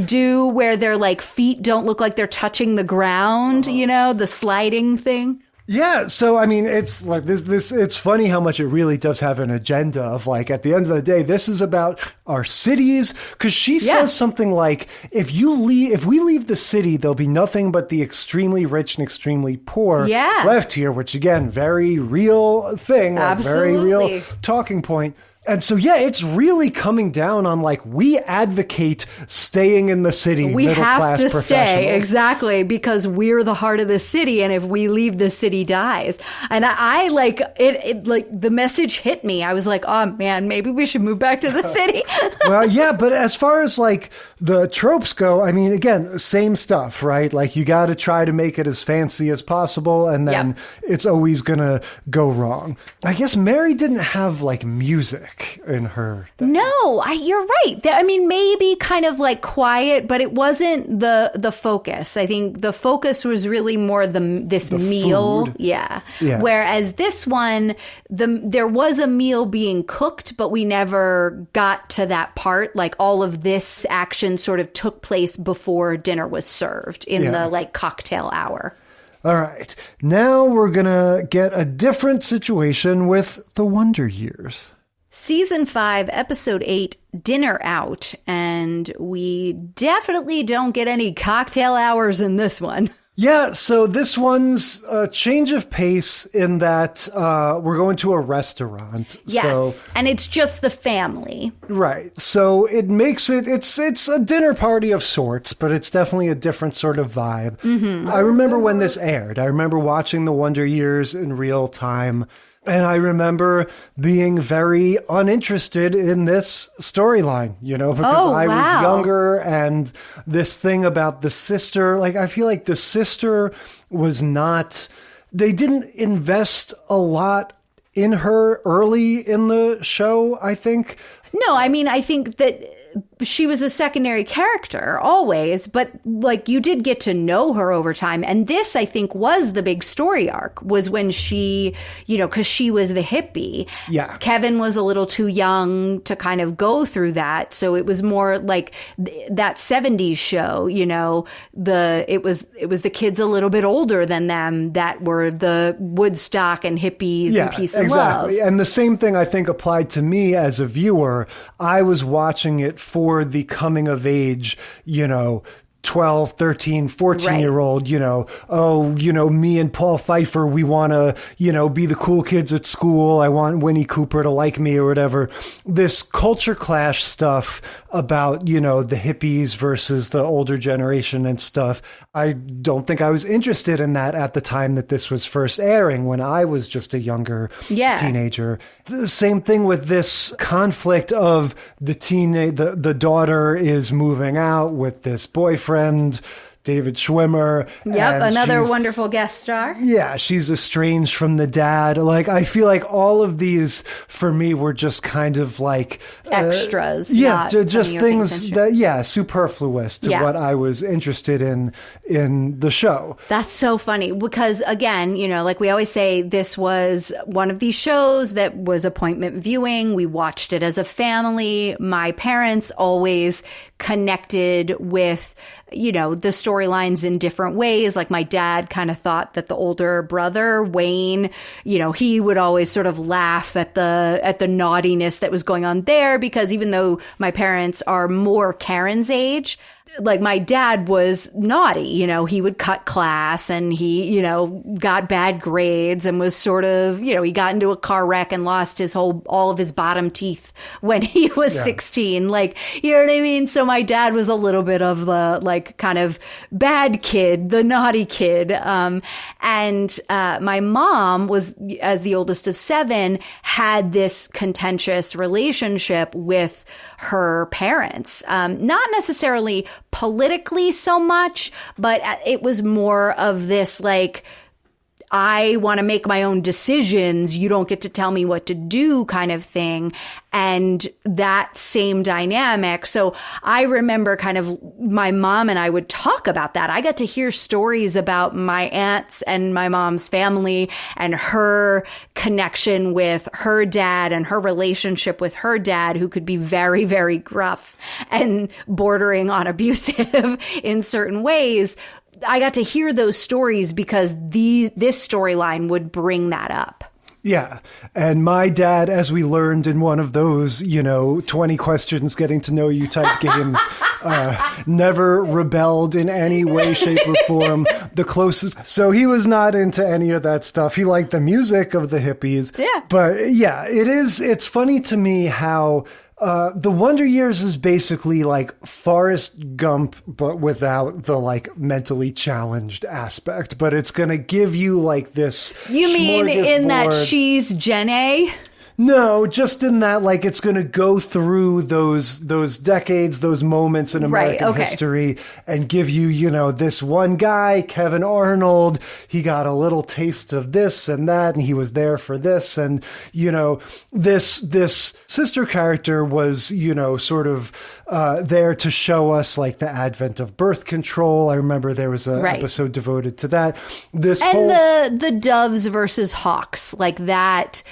do, where their like feet don't look like they're touching the ground, you know, the sliding thing. Yeah, so I mean, it's like this. It's funny how much it really does have an agenda of like, at the end of the day, this is about our cities. Because she says something like, if we leave the city, there'll be nothing but the extremely rich and extremely poor left here. Which again, very real thing, like very real talking point. And so, yeah, it's really coming down on like, we advocate staying in the city. We have to stay, exactly, because we're the heart of the city. And if we leave, the city dies. And I like it, like the message hit me. I was like, oh man, maybe we should move back to the city. Well, yeah, but as far as like the tropes go, I mean, again, same stuff, right? Like you got to try to make it as fancy as possible. And then it's always going to go wrong. I guess Mary didn't have like music in her thing. No, you're right. I mean, maybe kind of like quiet, but it wasn't the focus. I think the focus was really more the meal. Food. Yeah. Whereas this one, there was a meal being cooked, but we never got to that part. Like all of this action sort of took place before dinner was served in the like cocktail hour. All right. Now we're going to get a different situation with the Wonder Years. Season 5, Episode 8, Dinner Out. And we definitely don't get any cocktail hours in this one. Yeah, so this one's a change of pace in that we're going to a restaurant. Yes, and it's just the family. Right. So it makes it's a dinner party of sorts, but it's definitely a different sort of vibe. Mm-hmm. I remember when this aired. I remember watching The Wonder Years in real time. And I remember being very uninterested in this storyline, you know, because I was younger, and this thing about the sister, like, I feel like the sister was not, they didn't invest a lot in her early in the show, I think. No, I mean, I think that she was a secondary character always, but like you did get to know her over time. And this, I think, was the big story arc, was when she, you know, because she was the hippie. Yeah. Kevin was a little too young to kind of go through that. So it was more like that 70s show, you know, it was the kids a little bit older than them that were the Woodstock and hippies and peace and love. And the same thing I think applied to me as a viewer. I was watching it for the coming of age, you know, 12, 13, 14-year-old, you know, oh, you know, me and Paul Pfeiffer, we want to, you know, be the cool kids at school. I want Winnie Cooper to like me or whatever. This culture clash stuff about, you know, the hippies versus the older generation and stuff. I don't think I was interested in that at the time that this was first airing, when I was just a younger teenager. The same thing with this conflict of the daughter is moving out with this boyfriend, David Schwimmer. Yep, another wonderful guest star. Yeah, she's estranged from the dad. Like, I feel like all of these, for me, were just kind of like extras. Yeah, just things that, superfluous to what I was interested in the show. That's so funny because, again, you know, like we always say, this was one of these shows that was appointment viewing. We watched it as a family. My parents always connected with, you know, the story storylines in different ways. Like my dad kind of thought that the older brother, Wayne, he would always sort of laugh at the naughtiness that was going on there, because even though my parents are more Karen's age, like my dad was naughty, he would cut class and he, got bad grades and was sort of, he got into a car wreck and lost all of his bottom teeth when he was 16. Like, you know what I mean? So my dad was a little bit of the like kind of bad kid, the naughty kid. And my mom was, as the oldest of 7, had this contentious relationship with her parents. Not necessarily politically so much, but it was more of this like, I want to make my own decisions. You don't get to tell me what to do kind of thing. And that same dynamic. So I remember kind of my mom and I would talk about that. I got to hear stories about my aunts and my mom's family and her connection with her dad and her relationship with her dad, who could be very, very gruff and bordering on abusive in certain ways. I got to hear those stories because this storyline would bring that up. Yeah. And my dad, as we learned in one of those, 20 questions getting to know you type games, never rebelled in any way, shape, or form. The closest. So he was not into any of that stuff. He liked the music of the hippies. Yeah. But yeah, it's funny to me how The Wonder Years is basically like Forrest Gump, but without the like mentally challenged aspect. But it's going to give you like this. You mean in that she's Gen A? No, just in that, like, it's going to go through those decades, those moments in American history and give you, this one guy, Kevin Arnold, he got a little taste of this and that, and he was there for this. And, this sister character was, sort of there to show us, like, the advent of birth control. I remember there was an episode devoted to that. The doves versus hawks, like that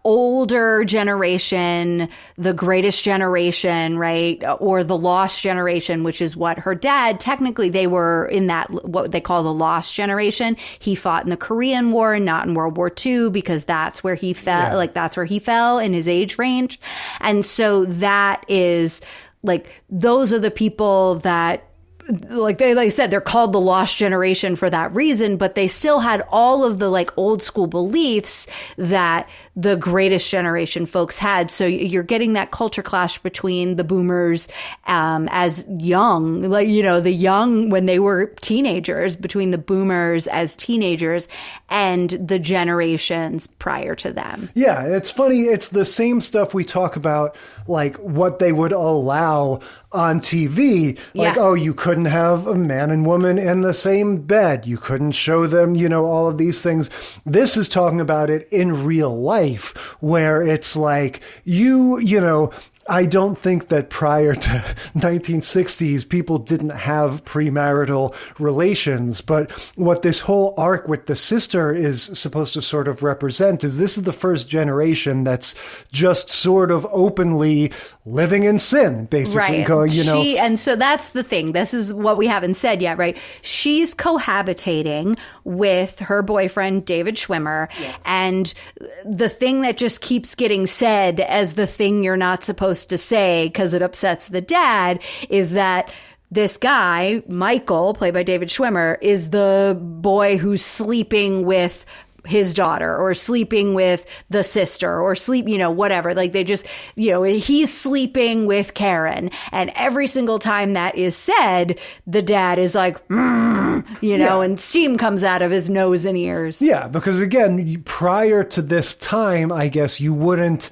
older generation, the greatest generation, right? Or the lost generation, which is what her dad, technically they were in that, what they call the lost generation. He fought in the Korean War, not in World War II, because that's where he fell, that's where he fell in his age range. And so that is like, those are the people that, like I said, they're called the lost generation for that reason, but they still had all of the like old school beliefs that the greatest generation folks had. So you're getting that culture clash between the boomers as young, like, the young when they were teenagers, between the boomers as teenagers and the generations prior to them. Yeah, it's funny. It's the same stuff we talk about, like what they would allow on TV. Like, you couldn't have a man and woman in the same bed. You couldn't show them, all of these things. This is talking about it in real life, where it's like, I don't think that prior to 1960s, people didn't have premarital relations. But what this whole arc with the sister is supposed to sort of represent is this is the first generation that's just sort of openly living in sin, basically going, and so that's the thing. This is what we haven't said yet, right? She's cohabitating with her boyfriend, David Schwimmer. Yes. And the thing that just keeps getting said as the thing you're not supposed to say because it upsets the dad is that this guy, Michael, played by David Schwimmer, is the boy who's sleeping with his daughter or sleeping with the sister or whatever. Like they just, he's sleeping with Karen. And every single time that is said, the dad is like, and steam comes out of his nose and ears. Yeah, because again, prior to this time, I guess you wouldn't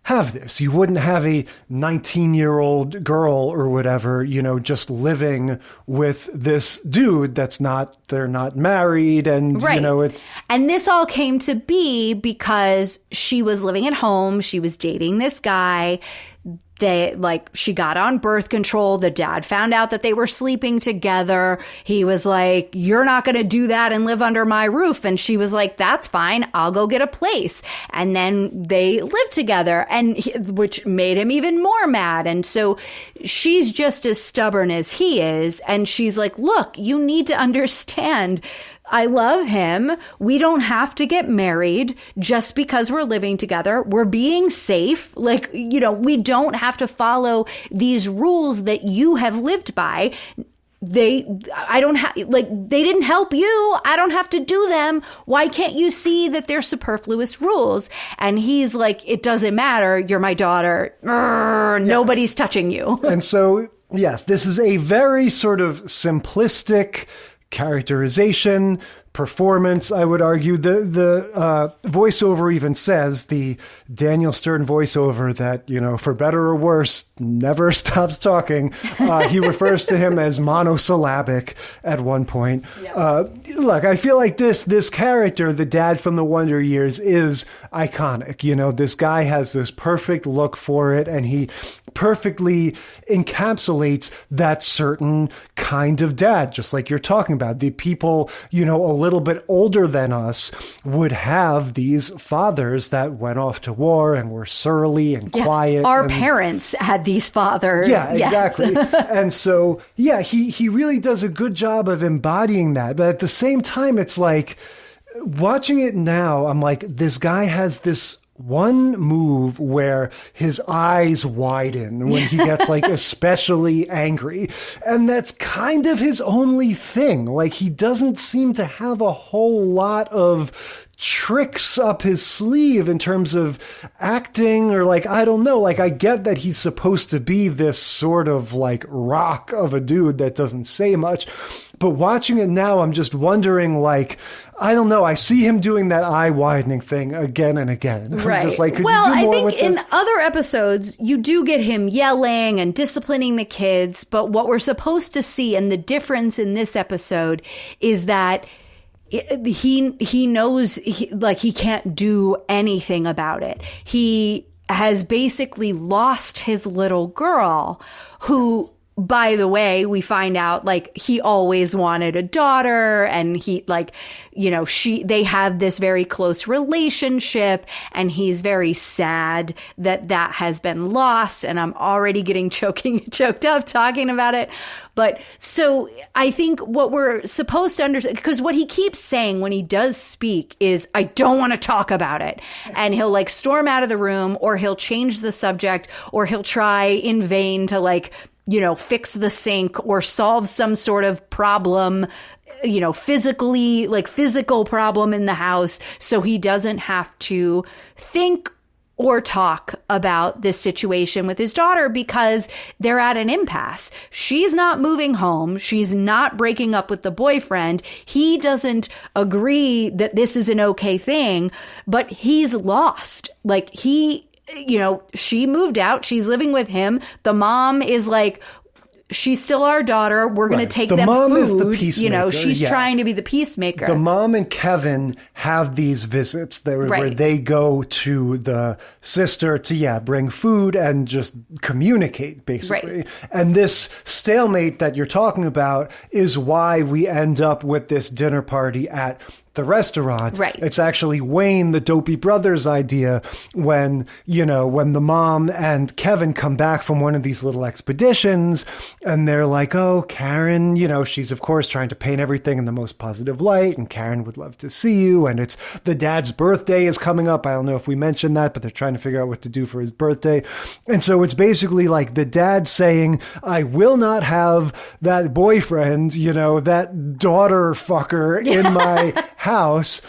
have this. You wouldn't have a 19-year-old girl or whatever, just living with this dude they're not married and, it's... And this all came to be because she was living at home. She was dating this guy. she got on birth control. The dad found out that they were sleeping together. He was like, you're not going to do that and live under my roof. And she was like, that's fine. I'll go get a place. And then they lived together, which made him even more mad. And so she's just as stubborn as he is. And she's like, look, you need to understand, I love him. We don't have to get married just because we're living together. We're being safe. Like, we don't have to follow these rules that you have lived by. They didn't help you. I don't have to do them. Why can't you see that they're superfluous rules? And he's like, it doesn't matter. You're my daughter. Nobody's touching you. And so, yes, this is a very sort of simplistic characterization, performance, I would argue. The voiceover even says, the Daniel Stern voiceover, that, for better or worse, never stops talking. He refers to him as monosyllabic at one point. Yeah. Look, I feel like this character, the dad from the Wonder Years, is iconic. This guy has this perfect look for it, and he perfectly encapsulates that certain kind of dad, just like you're talking about. The people, a little bit older than us would have these fathers that went off to war and were surly and quiet. Our parents had these fathers. Yeah, exactly. Yes. And so, he really does a good job of embodying that. But at the same time, it's like, watching it now, I'm like, this guy has this one move where his eyes widen when he gets especially angry. And that's kind of his only thing. Like, he doesn't seem to have a whole lot of tricks up his sleeve in terms of acting, or I don't know. I get that he's supposed to be this sort of rock of a dude that doesn't say much. But watching it now, I'm just wondering, I don't know. I see him doing that eye widening thing again and again. Right. I'm just could you do I more think with in this? other episodes, you do get him yelling and disciplining the kids. But what we're supposed to see, and the difference in this episode, is that he knows he can't do anything about it. He has basically lost his little girl, who, by the way, we find out he always wanted a daughter, and they have this very close relationship, and he's very sad that has been lost. And I'm already getting choked up talking about it. But so I think what we're supposed to understand, because what he keeps saying when he does speak is, I don't want to talk about it. And he'll storm out of the room, or he'll change the subject, or he'll try in vain to fix the sink or solve some sort of problem, physical problem in the house, so he doesn't have to think or talk about this situation with his daughter, because they're at an impasse. She's not moving home. She's not breaking up with the boyfriend. He doesn't agree that this is an okay thing, but he's lost. She moved out. She's living with him. The mom is she's still our daughter. We're going to take them food. The mom is the peacemaker. She's trying to be the peacemaker. The mom and Kevin have these visits where they go to the sister to, bring food and just communicate, basically. Right. And this stalemate that you're talking about is why we end up with this dinner party at the restaurant. Right. It's actually Wayne, the Dopey Brothers idea, when the mom and Kevin come back from one of these little expeditions, and they're like, oh, Karen, she's of course trying to paint everything in the most positive light, and Karen would love to see you, and it's the dad's birthday is coming up. I don't know if we mentioned that, but they're trying to figure out what to do for his birthday. And so it's basically the dad saying, I will not have that boyfriend, that daughter fucker in my house.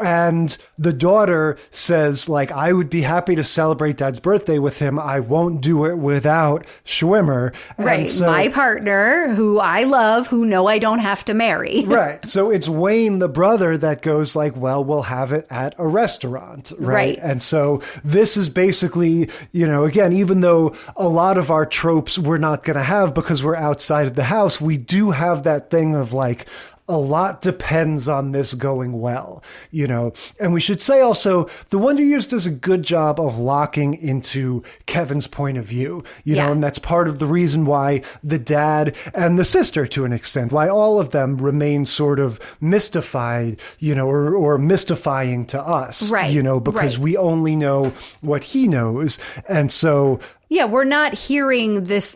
And the daughter says, I would be happy to celebrate Dad's birthday with him. I won't do it without Schwimmer. Right. So, my partner, who I love, who know I don't have to marry. Right. So it's Wayne, the brother, that goes well, we'll have it at a restaurant. Right. And so this is basically, again, even though a lot of our tropes we're not going to have because we're outside of the house, we do have that thing of a lot depends on this going well, And we should say also, The Wonder Years does a good job of locking into Kevin's point of view, and that's part of the reason why the dad and the sister, to an extent, why all of them remain sort of mystified, or mystifying to us, right? Because we only know what he knows. And so... Yeah, we're not hearing this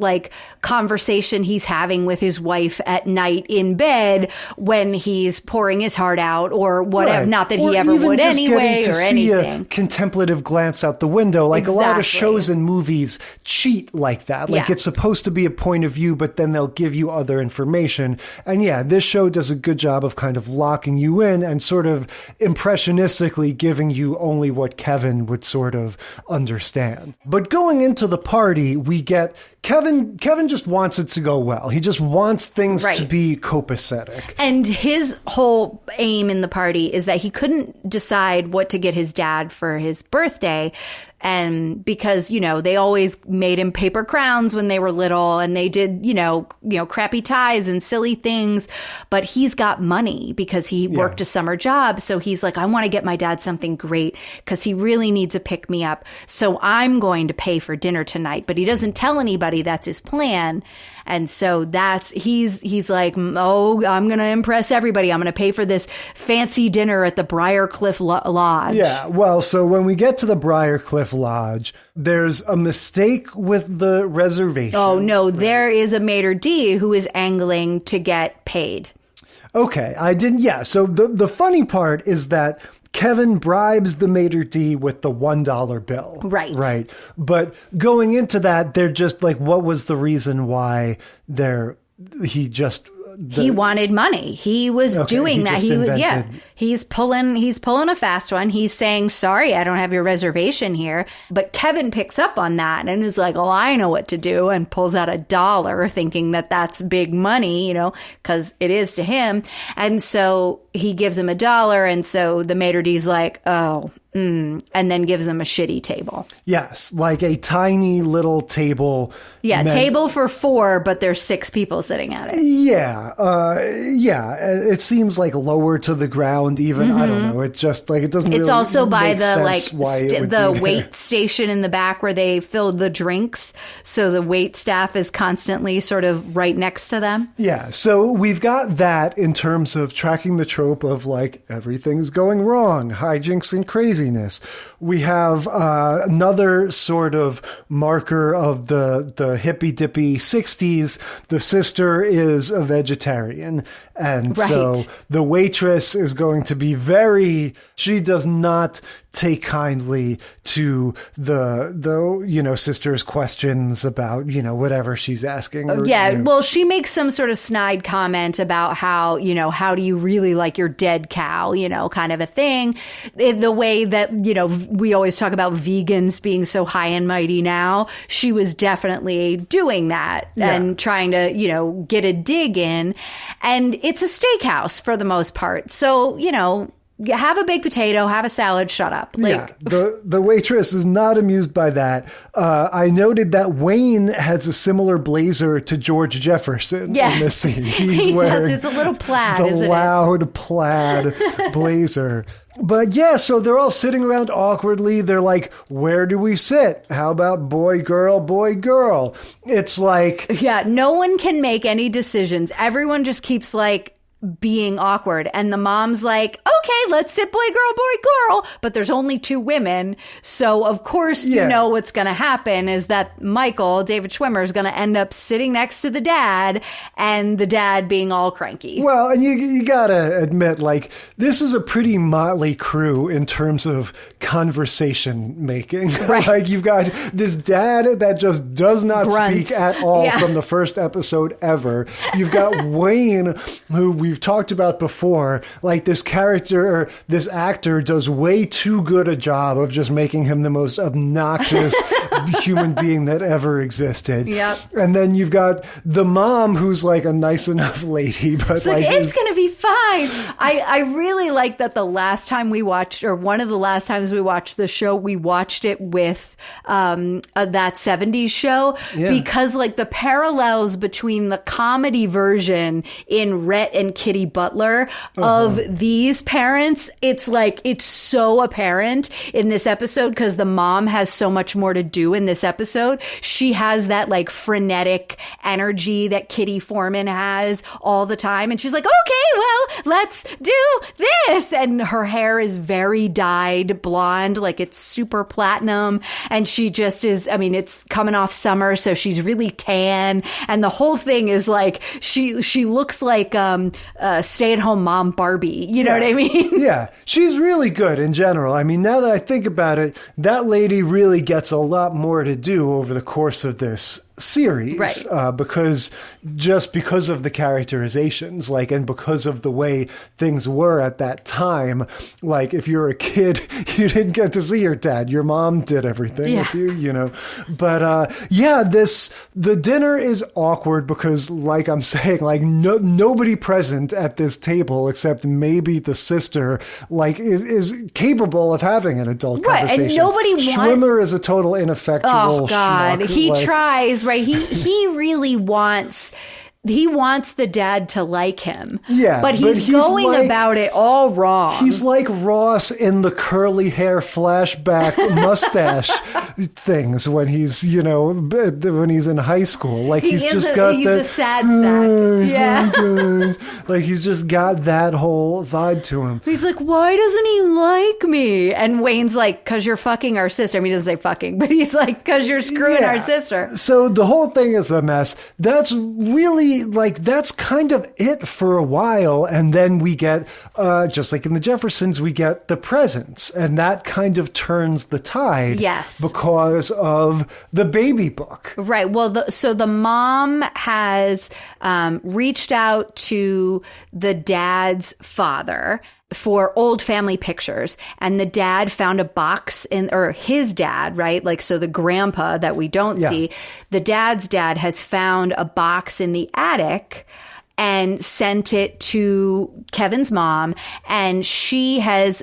conversation he's having with his wife at night in bed when he's pouring his heart out or whatever. Right. Not that he ever would anyway or anything. A contemplative glance out the window. A lot of shows and movies cheat like that. It's supposed to be a point of view, but then they'll give you other information. And this show does a good job of kind of locking you in and sort of impressionistically giving you only what Kevin would sort of understand. But going into the party, we get Kevin just wants it to go well. He just wants things to be copacetic. And his whole aim in the party is that he couldn't decide what to get his dad for his birthday. And because, they always made him paper crowns when they were little and they did, crappy ties and silly things. But he's got money because he worked a summer job. So he's like, I want to get my dad something great because he really needs a pick me up. So I'm going to pay for dinner tonight. But he doesn't tell anybody that's his plan. And so he's like, oh, I'm going to impress everybody. I'm going to pay for this fancy dinner at the Briarcliff Lodge. Yeah, well, so when we get to the Briarcliff Lodge, there's a mistake with the reservation. Oh, no, there is a maitre d' who is angling to get paid. Okay, I didn't, so the funny part is that Kevin bribes the maitre d' with the $1 bill. Right. Right. But going into that, they're just what was the reason why he wanted money. He was doing that. He's pulling a fast one. He's saying, sorry, I don't have your reservation here. But Kevin picks up on that and is like, oh, I know what to do, and pulls out $1 thinking that that's big money, because it is to him. And so he gives him $1. And so the maitre d's like, oh, and then gives them a shitty table. Yes, a tiny little table. Yeah, table for 4, but there's 6 people sitting at it. Yeah, it seems lower to the ground even. I don't know. It just it doesn't. It's really also by the the wait station in the back where they filled the drinks, so the wait staff is constantly sort of right next to them. Yeah, so we've got that in terms of tracking the trope of everything's going wrong, hijinks and crazy. We have another sort of marker of the hippy-dippy 60s. The sister is a vegetarian. And so the waitress is going to be she does not take kindly to the sister's questions about, whatever she's asking. Well, she makes some sort of snide comment about how, how do you really like your dead cow, kind of a thing. In the way that, we always talk about vegans being so high and mighty now. She was definitely doing that and trying to, get a dig in. And it's a steakhouse for the most part. So, have a baked potato, have a salad, shut up. The waitress is not amused by that. I noted that Wayne has a similar blazer to George Jefferson in this scene. He's wearing it's a little plaid, the loud plaid blazer. But so they're all sitting around awkwardly. They're like, where do we sit? How about boy, girl, boy, girl? It's no one can make any decisions. Everyone just keeps being awkward, and the mom's like, okay, let's sit boy, girl, but there's only 2 women, so of course what's going to happen is that Michael, David Schwimmer, is going to end up sitting next to the dad, and the dad being all cranky. Well, and you gotta admit, this is a pretty motley crew in terms of conversation making. Right. You've got this dad that just does not grunts. Speak at all from the first episode ever. You've got Wayne, who we've talked about before, this character, this actor does way too good a job of just making him the most obnoxious, human being that ever existed. Yep. And then you've got the mom who's like a nice enough lady, but it's like it's going to be fine. I really like that the last time we watched, or one of the last times we watched the show, we watched it with that 70s show because like the parallels between the comedy version in Rhett and Kitty Butler of these parents, it's like it's so apparent in this episode because the mom has so much more to do in this episode. She has that like frenetic energy that Kitty Foreman has all the time, and she's like, okay, well, let's do this, and her hair is very dyed blonde, like it's super platinum, and she just is, I mean, it's coming off summer, so she's really tan, and the whole thing is like she looks like a stay-at-home mom Barbie, you know what I mean? Yeah, she's really good in general. I mean, now that I think about it, that lady really gets a lot more to do over the course of this series, right? Because of the characterizations, like, and because of the way things were at that time, like if you're a kid, you didn't get to see your dad. Your mom did everything with you, you know. But the dinner is awkward because, like I'm saying, like nobody present at this table except maybe the sister, like is capable of having an adult conversation. And nobody Schwimmer is a total ineffectual. Oh God, schmuck. he tries. Right. He really wants the dad to like him. Yeah. But he's going like, about it all wrong. He's like Ross in the curly hair flashback mustache things when he's, you know, when he's in high school. Like he's a sad sack. Yeah. Like he's just got that whole vibe to him. He's like, why doesn't he like me? And Wayne's like, because you're fucking our sister. I mean, he doesn't say fucking, but he's like, because you're screwing our sister. So the whole thing is a mess. That's really, like, that's kind of it for a while. And then we get, just like in the Jeffersons, we get the presents. And that kind of turns the tide. Yes. Because of the baby book. Right. Well, so the mom has reached out to the dad's father for old family pictures, and the dad found a box or his dad, right? Like, so the grandpa that we don't see, the dad's dad has found a box in the attic and sent it to Kevin's mom, and she has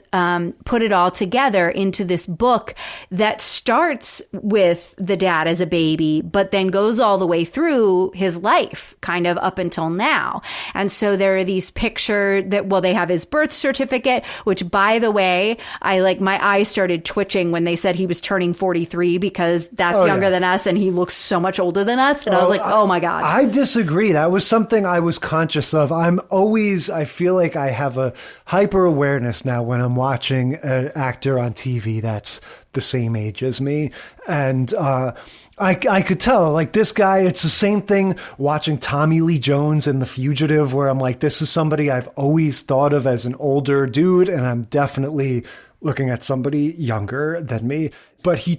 put it all together into this book that starts with the dad as a baby, but then goes all the way through his life, kind of up until now. And so there are these pictures that, well, they have his birth certificate, which, by the way, my eyes started twitching when they said he was turning 43 because that's younger than us, and he looks so much older than us. And I was like, oh my God. I disagree. That was something I was conscious of. I feel like I have a hyper awareness now when I'm watching an actor on TV that's the same age as me. And I could tell, like, this guy, it's the same thing watching Tommy Lee Jones in The Fugitive, where I'm like, this is somebody I've always thought of as an older dude, and I'm definitely looking at somebody younger than me. But he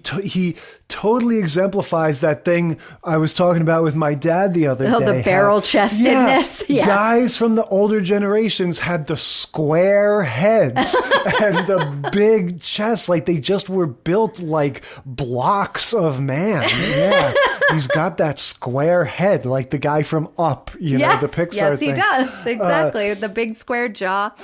totally exemplifies that thing I was talking about with my dad the other day. Oh, the barrel-chestedness. Yeah. Guys from the older generations had the square heads and the big chests. Like, they just were built like blocks of man. Yeah. He's got that square head, like the guy from Up, the Pixar thing. Yes, he does. Exactly. The big square jaw.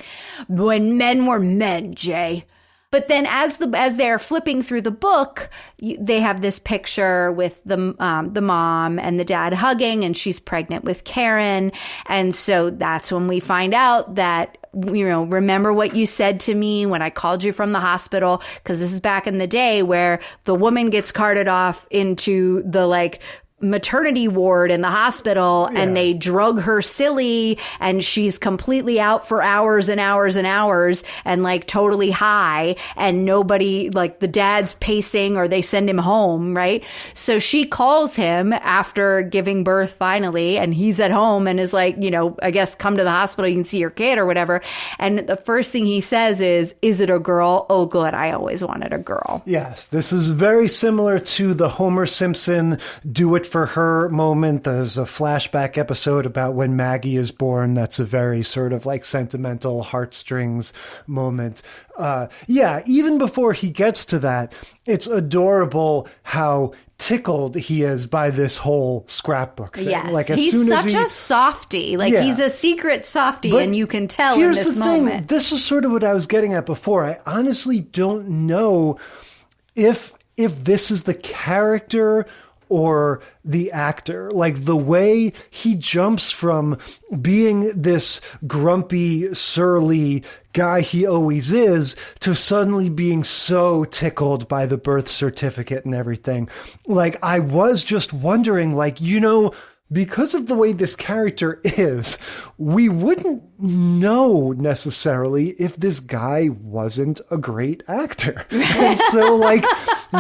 When men were men, Jay. But then as they're flipping through the book, they have this picture with the mom and the dad hugging, and she's pregnant with Karen. And so that's when we find out that, remember what you said to me when I called you from the hospital? Because this is back in the day where the woman gets carted off into the maternity ward in the hospital, and they drug her silly, and she's completely out for hours and hours and hours, and totally high, and nobody, the dad's pacing, or they send him home, right? So she calls him after giving birth finally, and he's at home and is like, I guess come to the hospital, you can see your kid or whatever. And the first thing he says is it a girl? Oh, good. I always wanted a girl. Yes. This is very similar to the Homer Simpson do it for her moment. There's a flashback episode about when Maggie is born. That's a very sort of like sentimental heartstrings moment. Even before he gets to that, it's adorable how tickled he is by this whole scrapbook thing. Yes, like, as he's soon such as a softie. Like, he's a secret softie, But and you can tell in here's this the moment. thing. This is sort of what I was getting at before. I honestly don't know if this is the character or the actor. Like, the way he jumps from being this grumpy, surly guy he always is to suddenly being so tickled by the birth certificate and everything. Like, I was just wondering, like, because of the way this character is, we wouldn't know necessarily if this guy wasn't a great actor. And so, like,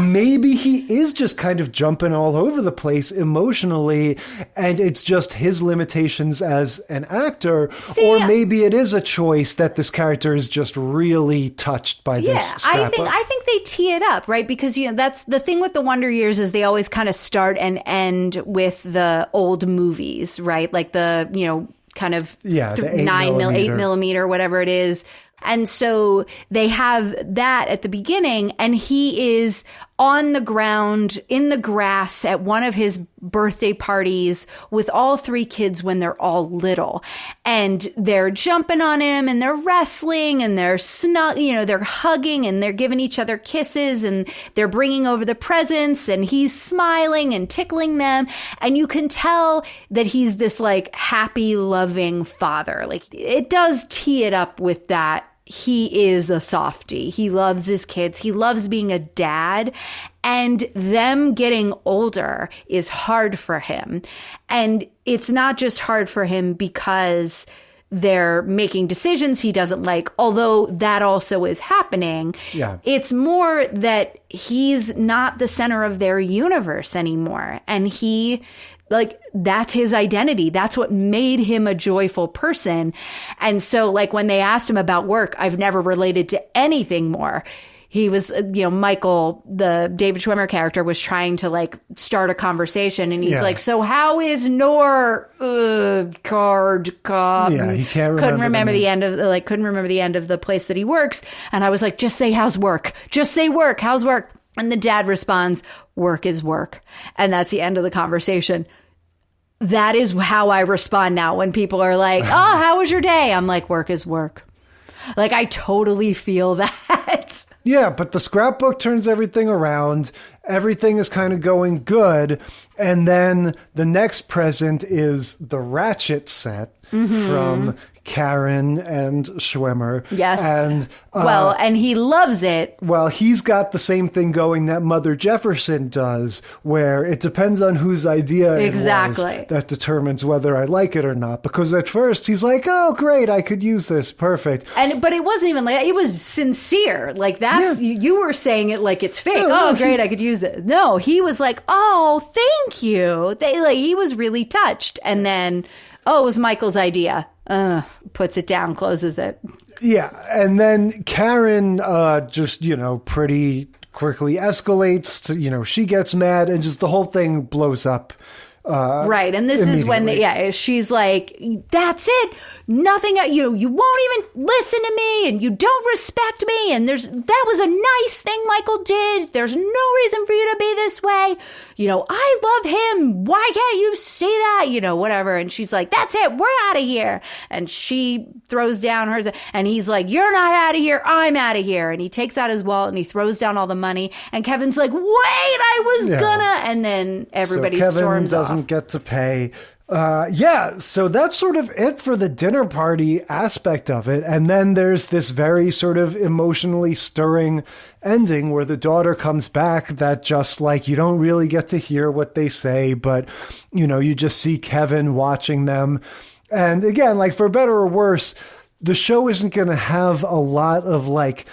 maybe he is just kind of jumping all over the place emotionally, and it's just his limitations as an actor. Or maybe it is a choice that this character is just really touched by this scrapbook. I think they tee it up, right? Because, that's the thing with the Wonder Years is they always kind of start and end with the old movies, right? Like the, kind of 8 millimeter, whatever it is. And so they have that at the beginning, and he is on the ground in the grass at one of his birthday parties with all 3 kids when they're all little. And they're jumping on him and they're wrestling and they're they're hugging and they're giving each other kisses and they're bringing over the presents and he's smiling and tickling them. And you can tell that he's this like happy, loving father. Like, it does tee it up with that. He is a softie. He loves his kids. He loves being a dad. And them getting older is hard for him. And it's not just hard for him because they're making decisions he doesn't like, although that also is happening. Yeah. It's more that he's not the center of their universe anymore. And that's his identity. That's what made him a joyful person. And so, like, when they asked him about work, I've never related to anything more. He was, Michael, the David Schwimmer character, was trying to, like, start a conversation. And he's like, so how is Nor card cop? Yeah, he can't couldn't remember the end of the place that he works. And I was like, just say, how's work? Just say work. How's work? And the dad responds, work is work. And that's the end of the conversation. That is how I respond now when people are like, oh, how was your day? I'm like, work is work. Like, I totally feel that. Yeah, but the scrapbook turns everything around. Everything is kind of going good. And then the next present is the ratchet set from Karen and Schwimmer. Yes. And and he loves it. Well, he's got the same thing going that Mother Jefferson does, where it depends on whose idea it was that determines whether I like it or not. Because at first he's like, oh, great, I could use this. Perfect. But it wasn't even like, it was sincere. Like, that's, you were saying it like it's fake. Great, I could use it. No, he was like, oh, thank you. He was really touched. And then, it was Michael's idea. Puts it down, closes it. Yeah, and then Karen just, pretty quickly escalates to, she gets mad and just the whole thing blows up. Right, and this is when she's like, that's it, nothing, you won't even listen to me and you don't respect me, and that was a nice thing Michael did, there's no reason for you to be this way, I love him, why can't you see that, whatever. And she's like, that's it, we're out of here. And she throws down hers, and he's like, you're not out of here, I'm out of here. And he takes out his wallet and he throws down all the money, and Kevin's like, wait, I was gonna, and then everybody storms off. Doesn't get to pay. So that's sort of it for the dinner party aspect of it. And then there's this very sort of emotionally stirring ending where the daughter comes back that just like, you don't really get to hear what they say, but you just see Kevin watching them. And again, like, for better or worse, the show isn't going to have a lot of like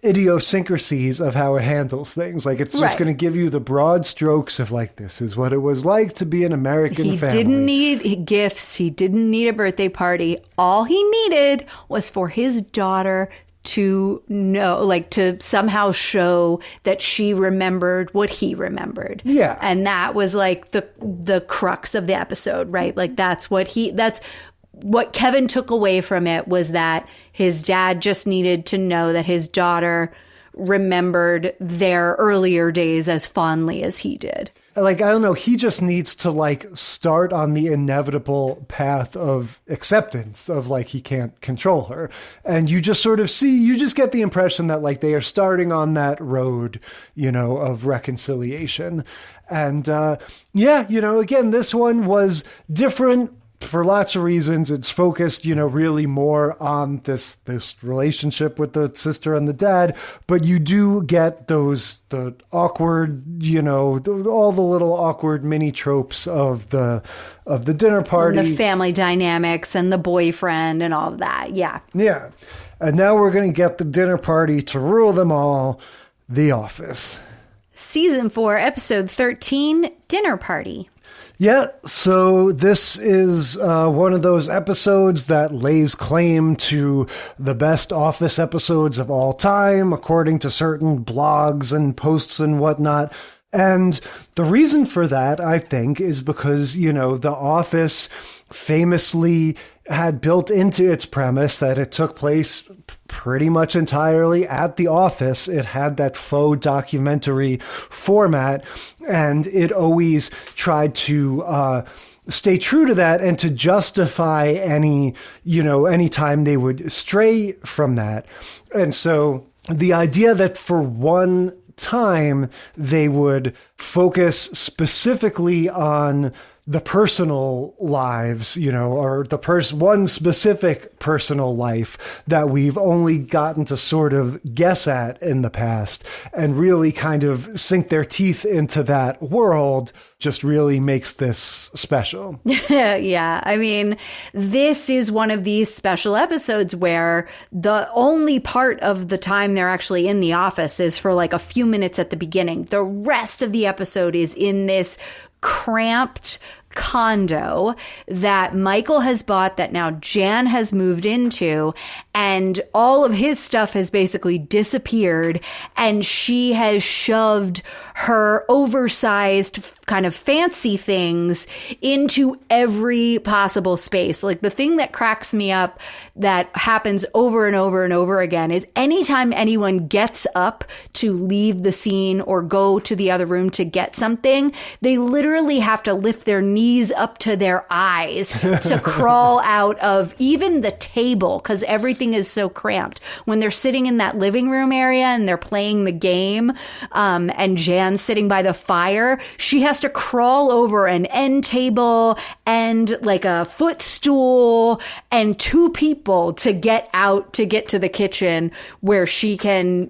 idiosyncrasies of how it handles things. Like, it's just going to give you the broad strokes of like, this is what it was like to be an American family. He didn't need gifts. He didn't need a birthday party. All he needed was for his daughter to know, like to somehow show that she remembered what he remembered. Yeah. And that was like the crux of the episode, right? Like that's what Kevin took away from it, was that his dad just needed to know that his daughter remembered their earlier days as fondly as he did. Like, I don't know, he just needs to like start on the inevitable path of acceptance of like, he can't control her. And you just sort of you just get the impression that like they are starting on that road, of reconciliation. And, again, this one was different for lots of reasons. It's focused, really more on this relationship with the sister and the dad, but you do get the awkward, all the little awkward mini tropes of the dinner party, and the family dynamics and the boyfriend and all of that. Yeah. Yeah. And now we're going to get the dinner party to rule them all, The Office. Season 4, episode 13, Dinner Party. Yeah, so this is one of those episodes that lays claim to the best Office episodes of all time, according to certain blogs and posts and whatnot. And the reason for that, I think, is because, The Office famously had built into its premise that it took place pretty much entirely at the office. It had that faux documentary format, and it always tried to stay true to that and to justify any time they would stray from that. And so the idea that for one time they would focus specifically on the personal lives, or one specific personal life that we've only gotten to sort of guess at in the past, and really kind of sink their teeth into that world, just really makes this special. Yeah. I mean, this is one of these special episodes where the only part of the time they're actually in the office is for like a few minutes at the beginning. The rest of the episode is in this cramped condo that Michael has bought, that now Jan has moved into, and all of his stuff has basically disappeared, and she has shoved her oversized kind of fancy things into every possible space. Like, the thing that cracks me up that happens over and over and over again is anytime anyone gets up to leave the scene or go to the other room to get something, they literally have to lift their knees up to their eyes to crawl out of even the table, because everything is so cramped. When they're sitting in that living room area and they're playing the game, and Jan's sitting by the fire, she has to crawl over an end table and like a footstool and two people to get out to get to the kitchen where she can,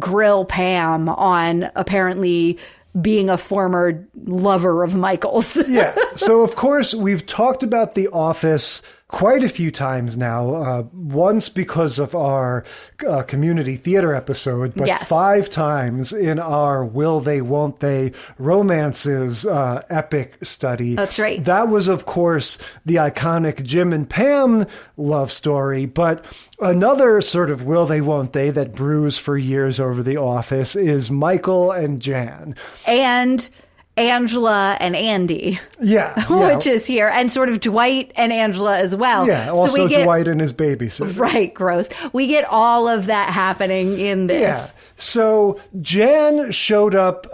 grill Pam on apparently being a former lover of Michael's. Yeah. So, of course, we've talked about The Office quite a few times now. Once because of our community theater episode, but yes, 5 times in our Will They, Won't They romances epic study. That's right. That was, of course, the iconic Jim and Pam love story. But another sort of Will They, Won't They that brews for years over The Office is Michael and Jan. And Angela and Andy. Yeah. Which is here. And sort of Dwight and Angela as well. Yeah, also so Dwight and his babysitter. Right, gross. We get all of that happening in this. Yeah. So Jan showed up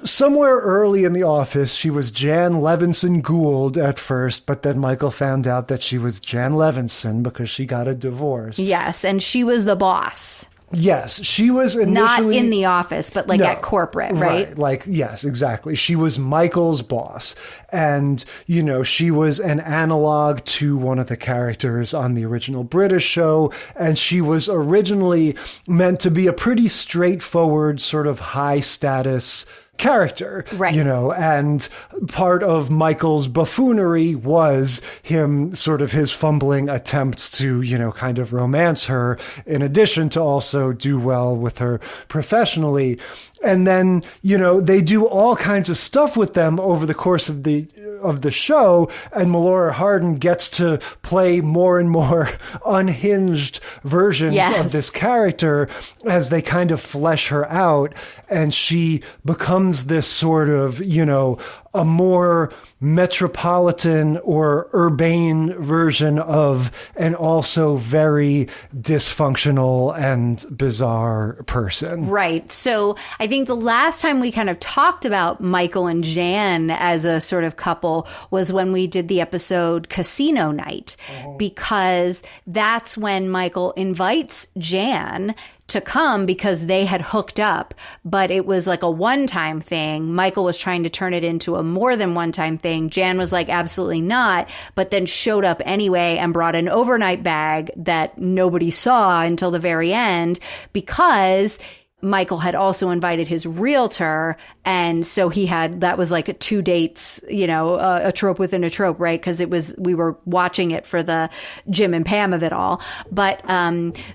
somewhere early in the office. She was Jan Levinson Gould at first, but then Michael found out that she was Jan Levinson because she got a divorce. Yes, and she was the boss. Yes, she was initially... Not in the office, but like at corporate, right? Like, yes, exactly. She was Michael's boss. And, she was an analog to one of the characters on the original British show. And she was originally meant to be a pretty straightforward, sort of high status character, right. And part of Michael's buffoonery was him sort of his fumbling attempts to, kind of romance her, in addition to also do well with her professionally. And then, they do all kinds of stuff with them over the course of the show, and Melora Hardin gets to play more and more unhinged versions of this character as they kind of flesh her out, and she becomes this sort of, a more metropolitan or urbane version of an also very dysfunctional and bizarre person. Right. So I think the last time we kind of talked about Michael and Jan as a sort of couple was when we did the episode Casino Night, because that's when Michael invites Jan to come because they had hooked up, but it was like a one-time thing. Michael was trying to turn it into a more than one-time thing. Jan was like, absolutely not, but then showed up anyway and brought an overnight bag that nobody saw until the very end, because Michael had also invited his realtor. And so that was like 2 dates, a trope within a trope, right? Because we were watching it for the Jim and Pam of it all. But,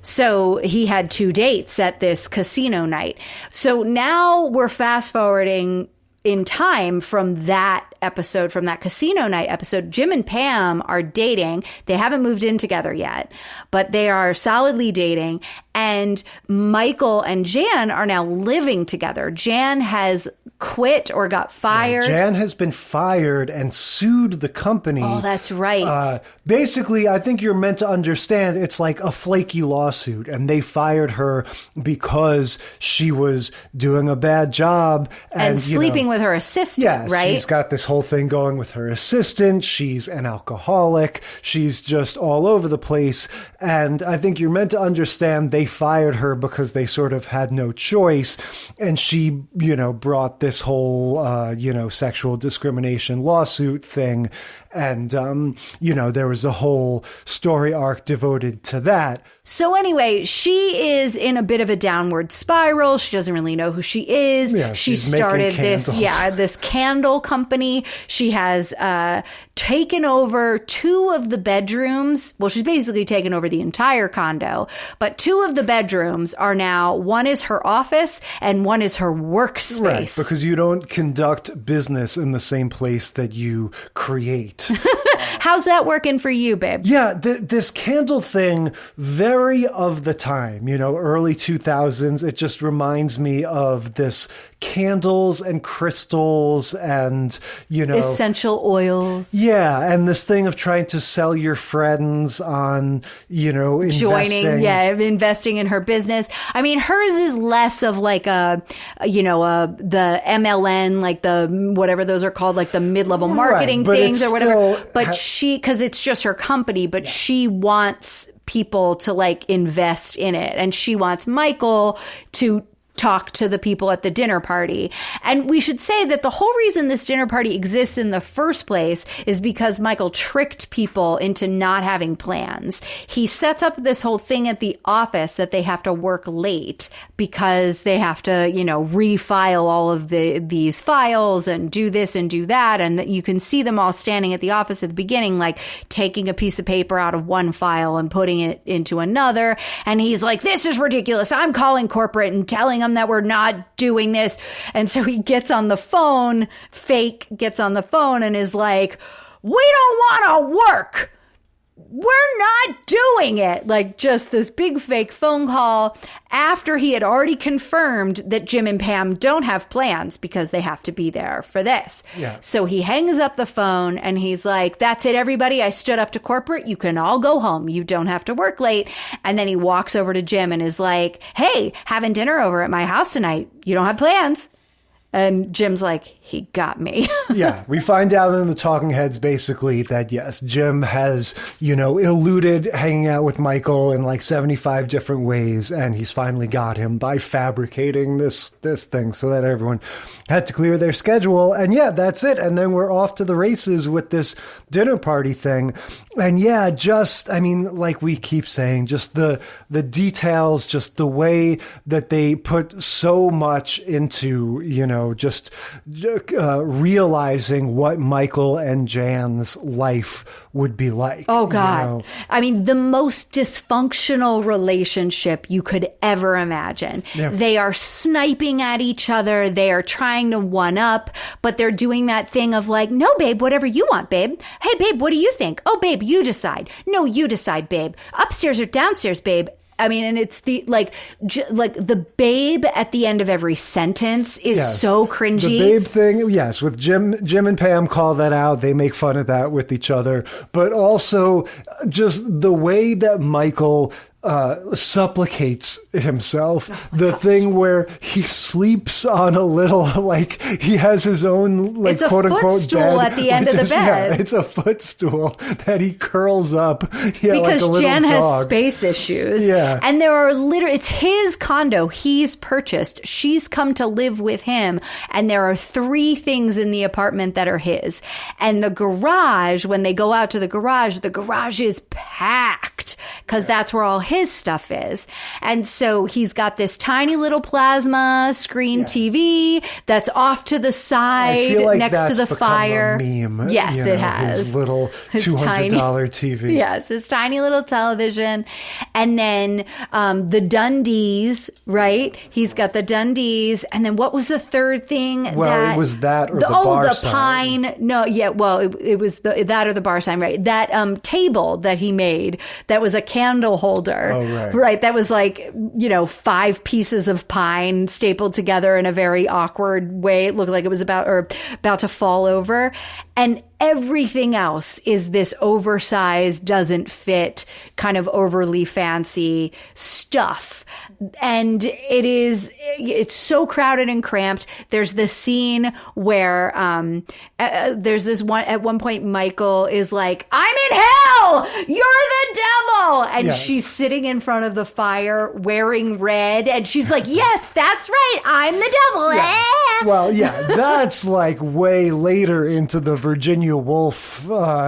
so he had 2 dates at this casino night. So now we're fast forwarding in time from that episode, from that casino night episode. Jim and Pam are dating. They haven't moved in together yet, but they are solidly dating. And Michael and Jan are now living together. Jan has quit or got fired. Yeah, Jan has been fired and sued the company. Oh, that's right. Basically, I think you're meant to understand it's like a flaky lawsuit, and they fired her because she was doing a bad job. And sleeping with her assistant, right? She's got this whole thing going with her assistant. She's an alcoholic. She's just all over the place. And I think you're meant to understand they fired her because they sort of had no choice. And she, brought this whole, sexual discrimination lawsuit thing. And, there was a whole story arc devoted to that. So anyway, she is in a bit of a downward spiral. She doesn't really know who she is. Yeah, she started this candle company. She has taken over 2 of the bedrooms. Well, she's basically taken over the entire condo, but 2 of the bedrooms are now, one is her office and one is her workspace. Right, because you don't conduct business in the same place that you create. How's that working for you, babe? Yeah, this candle thing, very of the time, early 2000s. It just reminds me of this candles and crystals and, essential oils. Yeah, and this thing of trying to sell your friends on, investing. Investing in her business. I mean, hers is less of like the MLN, like the, whatever those are called, like the mid-level marketing things or whatever. But because it's just her company, but she wants people to like invest in it. And she wants Michael to talk to the people at the dinner party. And we should say that the whole reason this dinner party exists in the first place is because Michael tricked people into not having plans. He sets up this whole thing at the office that they have to work late because they have to, refile all of these files and do this and do that. And that you can see them all standing at the office at the beginning, like taking a piece of paper out of one file and putting it into another. And he's like, this is ridiculous. I'm calling corporate and telling them that we're not doing this. And so he gets on the phone, gets on the phone and is like, we don't want to work. We're not doing it. Like just this big fake phone call after he had already confirmed that Jim and Pam don't have plans because they have to be there for this. Yeah. So he hangs up the phone and he's like, that's it, everybody. I stood up to corporate. You can all go home. You don't have to work late. And then he walks over to Jim and is like, hey, having dinner over at my house tonight. You don't have plans. And Jim's like, he got me. Yeah, we find out in the Talking Heads basically that, yes, Jim has, eluded hanging out with Michael in like 75 different ways. And he's finally got him by fabricating this thing so that everyone had to clear their schedule. And yeah, that's it. And then we're off to the races with this dinner party thing. And yeah, like we keep saying, just the details, just the way that they put so much into, just realizing what Michael and Jan's life would be like. Oh, God. I mean, the most dysfunctional relationship you could ever imagine. Yeah. They are sniping at each other. They are trying to one up, but they're doing that thing of like, no, babe, whatever you want, babe. Hey, babe, what do you think? Oh, babe, you decide. No, you decide, babe. Upstairs or downstairs, babe. I mean, and it's the like the babe at the end of every sentence is so cringy. The babe thing, yes, with Jim and Pam call that out. They make fun of that with each other, but also just the way that Michael supplicates himself. The thing where he sleeps on a little, like he has his own, like, it's a quote unquote footstool bed, at the end of the bed. Yeah, it's a footstool that he curls up. Yeah, because like a Jan has dog. space issues. Yeah. And there are literally, it's his condo. He's purchased. She's come to live with him. And there are 3 things in the apartment that are his. And the garage, when they go out to the garage is packed because that's where all his stuff is. And so he's got this tiny little plasma screen TV that's off to the side like next to the fire. A meme, yes, it has. His little $200 TV. Yes, his tiny little television. And then the Dundies, right? He's got the Dundies. And then what was the third thing? Well, it was that or the bar the sign. pine. No, yeah, well, it was that or the bar sign, right? That table that he made that was a candle holder. Oh, right. Right. That was like, 5 pieces of pine stapled together in a very awkward way. It looked like it was about to fall over. And everything else is this oversized, doesn't fit, kind of overly fancy stuff. And it's so crowded and cramped. There's this scene where there's this one, at one point, Michael is like, I'm in hell! You're the devil! And she's sitting in front of the fire wearing red. And she's like, yes, that's right. I'm the devil. Yeah. Well, yeah, that's like way later into the Virginia Woolf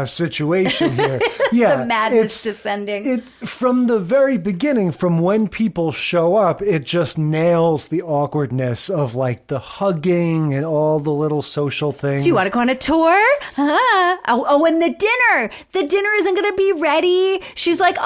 situation here. Yeah, the madness descending. From the very beginning, from when people show up, it just nails the awkwardness of like the hugging and all the little social things. Do you want to go on a tour? Oh, and the dinner. The dinner isn't going to be ready. She's like,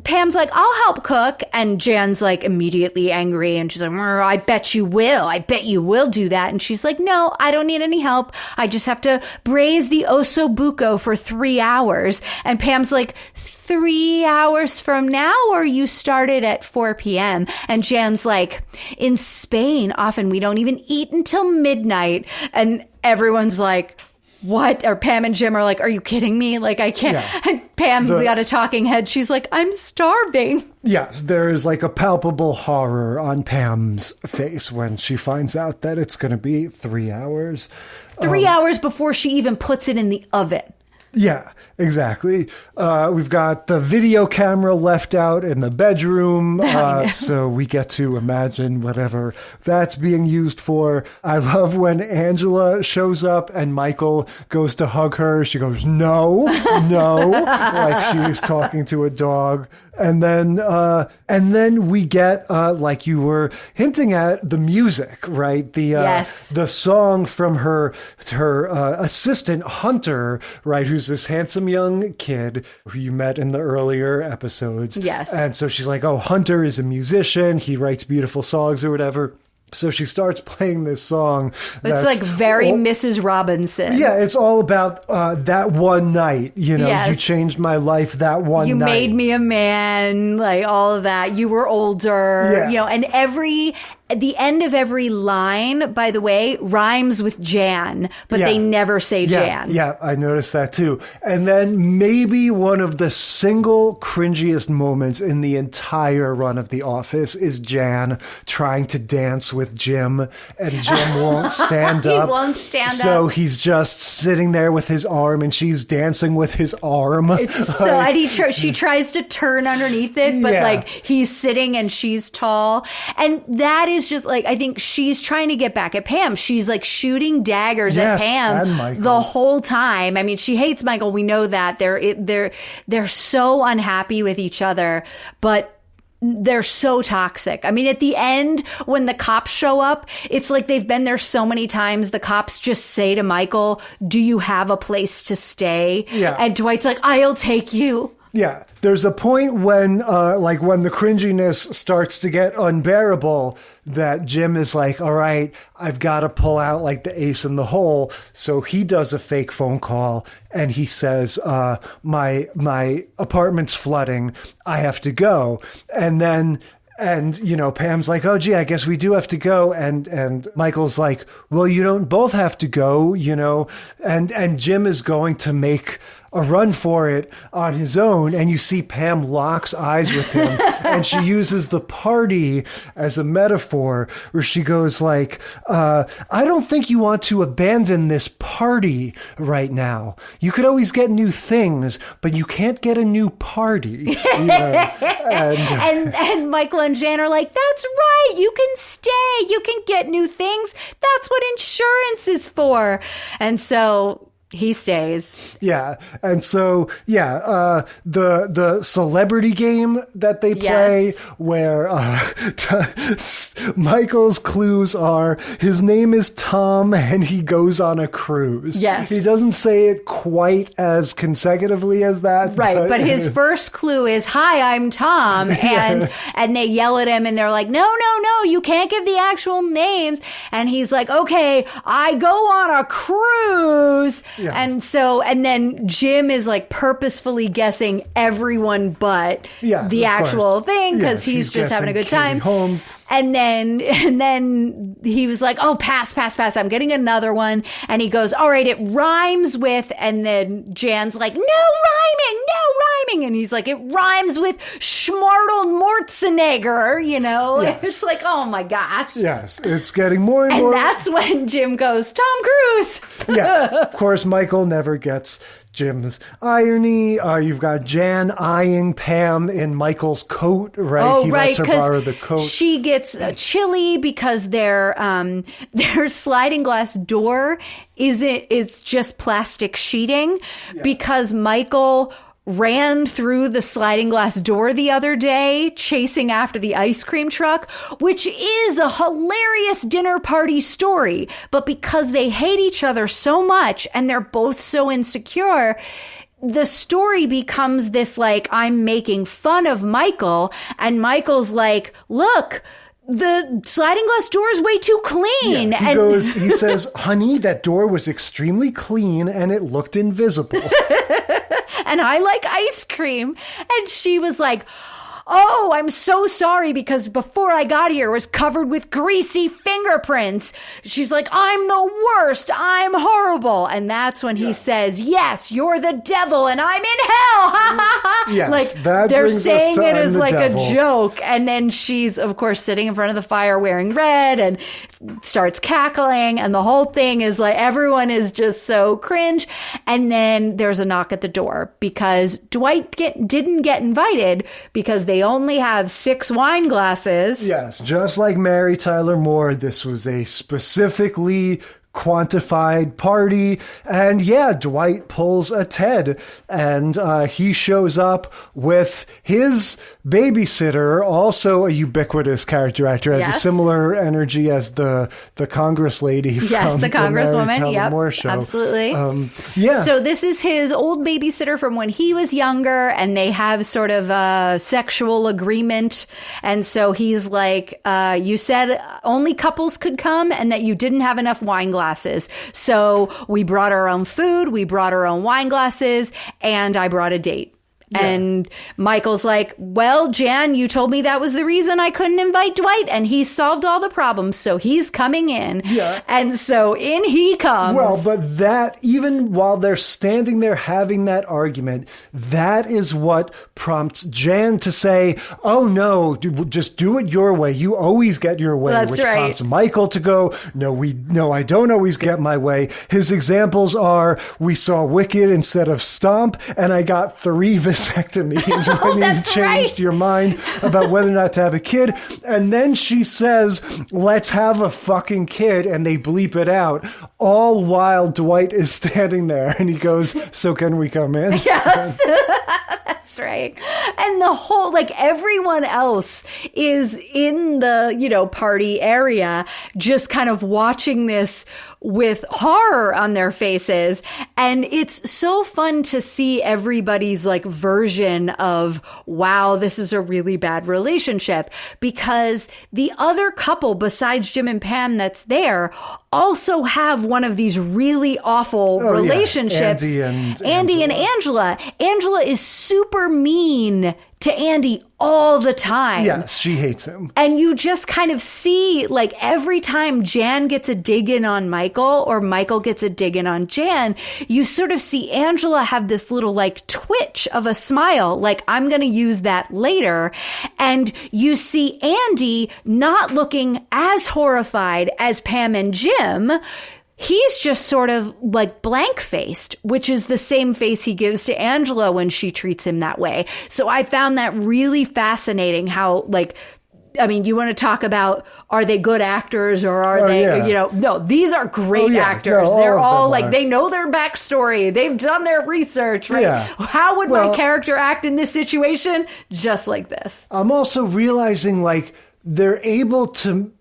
Pam's like, I'll help cook. And Jan's like immediately angry. And she's like, I bet you will. I bet you will do that. And she's like, no, I don't need any help. I just have to braise the osso buco for 3 hours. And Pam's like, 3 hours from now, or you started at 4 p.m. And Jan's like, in Spain, often we don't even eat until midnight. And everyone's like, what? Or Pam and Jim are like, are you kidding me? Like, I can't. Yeah. And Pam's got a talking head. She's like, I'm starving. Yes, there's like a palpable horror on Pam's face when she finds out that it's going to be 3 hours. 3 hours before she even puts it in the oven. Yeah, exactly. We've got the video camera left out in the bedroom, so we get to imagine whatever that's being used for. I love when Angela shows up and Michael goes to hug her. She goes, no, like she's talking to a dog. And then we get, like you were hinting at, the music, right? The song from her assistant Hunter, right? Who's this handsome young kid who you met in the earlier episodes. Yes. And so she's like, oh, Hunter is a musician. He writes beautiful songs or whatever. So she starts playing this song. It's like very Mrs. Robinson. Yeah, it's all about that one night. You changed my life that one night. You made me a man, like all of that. You were older. Yeah. And the end of every line, by the way, rhymes with Jan, but they never say Jan. Yeah, I noticed that too. And then maybe one of the single cringiest moments in the entire run of The Office is Jan trying to dance with Jim, and Jim won't stand up. He won't stand up. So he's just sitting there with his arm, and she's dancing with his arm. It's so, and she tries to turn underneath it, but like he's sitting and she's tall. And that is just like, I think she's trying to get back at Pam. She's like shooting daggers at Pam the whole time. I mean, she hates Michael. We know that they're so unhappy with each other, but they're so toxic. I mean, at the end, when the cops show up, it's like they've been there so many times. The cops just say to Michael, do you have a place to stay? Yeah. And Dwight's like, I'll take you. Yeah, there's a point when, when the cringiness starts to get unbearable, that Jim is like, all right, I've got to pull out like the ace in the hole. So he does a fake phone call and he says, my apartment's flooding. I have to go. And Pam's like, oh, gee, I guess we do have to go. And Michael's like, well, you don't both have to go, and Jim is going to make a run for it on his own. And you see Pam locks eyes with him and she uses the party as a metaphor where she goes like, I don't think you want to abandon this party right now. You could always get new things, but you can't get a new party. And Michael and Jan are like, that's right. You can stay. You can get new things. That's what insurance is for. And so he stays. Yeah. And so, the celebrity game that they play where Michael's clues are his name is Tom and he goes on a cruise. Yes. He doesn't say it quite as consecutively as that. Right. But his first clue is, hi, I'm Tom. And they yell at him and they're like, no, you can't give the actual names. And he's like, okay, I go on a cruise. Yeah. And then Jim is like purposefully guessing everyone but the actual thing because he's just having a good time. Holmes. And then he was like, oh, pass. I'm getting another one. And he goes, all right, it rhymes with, and then Jan's like, no rhyming. And he's like, it rhymes with Schmartel-Mortzenegger, Yes. It's like, oh my gosh. Yes, it's getting more and more. And that's when Jim goes, Tom Cruise. Yeah, of course, Michael never gets Jim's irony. You've got Jan eyeing Pam in Michael's coat, right? Oh, he lets her borrow the coat. She gets chilly because their sliding glass door is just plastic sheeting because Michael ran through the sliding glass door the other day chasing after the ice cream truck, which is a hilarious dinner party story. But because they hate each other so much and they're both so insecure, the story becomes this like, I'm making fun of Michael, and Michael's like, look, the sliding glass door is way too clean. Yeah, he says, honey, that door was extremely clean and it looked invisible. And I like ice cream. And she was like, oh, I'm so sorry because before I got here it was covered with greasy fingerprints. She's like, I'm the worst. I'm horrible. And that's when he says, yes, you're the devil and I'm in hell. Yes, like they're saying it as like a joke. And then she's, of course, sitting in front of the fire wearing red and starts cackling. And the whole thing is like, everyone is just so cringe. And then there's a knock at the door because Dwight didn't get invited because they only have 6 wine glasses. Yes, just like Mary Tyler Moore, this was a specifically quantified party. And Dwight pulls a Ted and he shows up with his babysitter, also a ubiquitous character actor, has a similar energy as the Congress lady from the Congresswoman. Mary Tyler Moore show. Absolutely. So this is his old babysitter from when he was younger, and they have sort of a sexual agreement. And so he's like, you said only couples could come and that you didn't have enough wine glasses. So we brought our own food, we brought our own wine glasses, and I brought a date. Yeah. And Michael's like, well, Jan, you told me that was the reason I couldn't invite Dwight, and he solved all the problems, so he's coming in. Yeah. And so in he comes. Well, but that, even while they're standing there having that argument, that is what prompts Jan to say, oh, no, just do it your way. You always get your way. That's which right. prompts Michael to go, no, I don't always get my way. His examples are, we saw Wicked instead of Stomp, and I got 3 Visit vasectomy when you changed your mind about whether or not to have a kid. And then she says, let's have a fucking kid. And they bleep it out, all while Dwight is standing there. And he goes, so can we come in? Yes. That's right. And the whole, like, everyone else is in the, party area, just kind of watching this with horror on their faces. And it's so fun to see everybody's like version of, wow, this is a really bad relationship, because the other couple besides Jim and Pam that's there also have one of these really awful relationships. Andy and Angela. Angela is super mean to Andy all the time. Yes, she hates him. And you just kind of see, like, every time Jan gets a dig in on Michael or Michael gets a dig in on Jan, you sort of see Angela have this little, like, twitch of a smile, like, I'm going to use that later. And you see Andy not looking as horrified as Pam and Jim. He's just sort of like blank-faced, which is the same face he gives to Angela when she treats him that way. So I found that really fascinating how, like, I mean, you want to talk about, are they good actors or are they, no, these are great actors. No, they're all like, they know their backstory. They've done their research, right? Yeah. How would my character act in this situation? Just like this. I'm also realizing, like, they're able to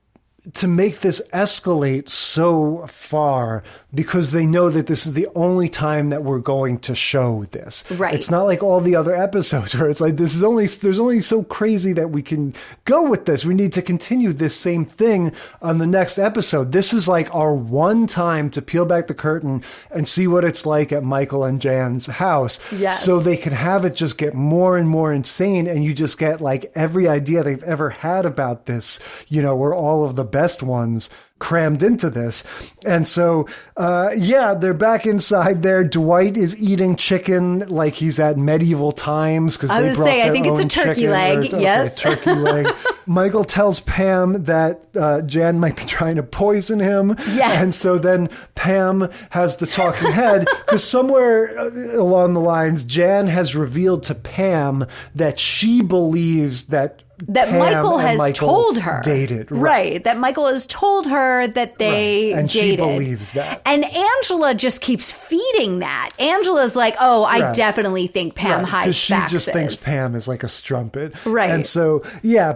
make this escalate so far because they know that this is the only time that we're going to show this. Right. It's not like all the other episodes where it's like, there's only so crazy that we can go with this. We need to continue this same thing on the next episode. This is like our one time to peel back the curtain and see what it's like at Michael and Jan's house. Yes. So they can have it just get more and more insane, and you just get like every idea they've ever had about this, where all of the best ones crammed into this. And so, they're back inside there. Dwight is eating chicken like he's at medieval times because they brought their own chicken. I think it's a turkey leg. Yes. Turkey leg. Michael tells Pam that Jan might be trying to poison him. Yes. And so then Pam has the talking head because somewhere along the lines, Jan has revealed to Pam that she believes that Pam Michael has told her. Dated. Right. That Michael has told her that they and dated. And she believes that. And Angela just keeps feeding that. Angela's like, oh, I definitely think Pam hides faxes. Because she just thinks Pam is like a strumpet. Right. And so,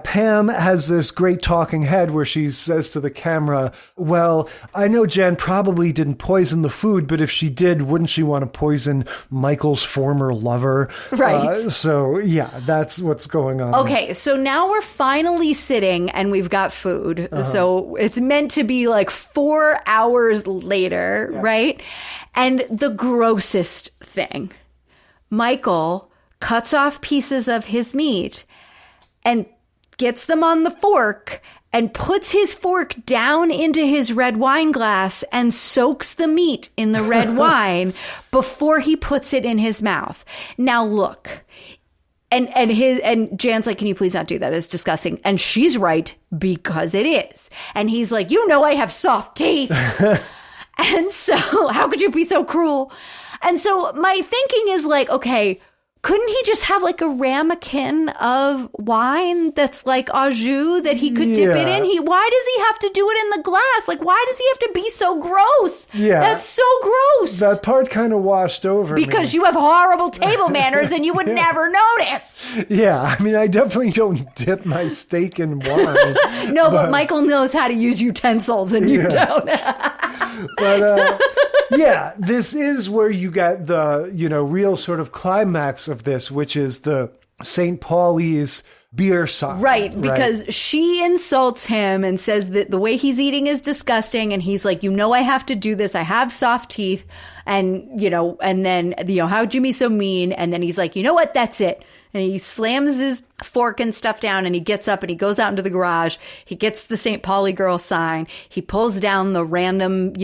Pam has this great talking head where she says to the camera, well, I know Jan probably didn't poison the food, but if she did, wouldn't she want to poison Michael's former lover? Right. That's what's going on. Okay, so now we're finally sitting and we've got food. So it's meant to be like 4 hours later, right? And the grossest thing, Michael cuts off pieces of his meat and gets them on the fork and puts his fork down into his red wine glass and soaks the meat in the red wine before he puts it in his mouth. Now look, And Jan's like, can you please not do that? It's disgusting. And she's right, because it is. And he's like, I have soft teeth. And so how could you be so cruel? And so my thinking is like, okay, couldn't he just have like a ramekin of wine that's like au jus that he could dip it in? Why does he have to do it in the glass? Like, why does he have to be so gross? Yeah. That's so gross. That part kind of washed over because you have horrible table manners and you would never notice. Yeah, I mean, I definitely don't dip my steak in wine. No, but Michael knows how to use utensils and you don't. But this is where you get the, real sort of climax of this, which is the St. Pauli's beer sign. Right, because she insults him and says that the way he's eating is disgusting. And he's like, I have to do this. I have soft teeth. And, and then, how'd you be so mean? And then he's like, you know what? That's it. And he slams his fork and stuff down and he gets up and he goes out into the garage. He gets the St. Pauli girl sign. He pulls down the random,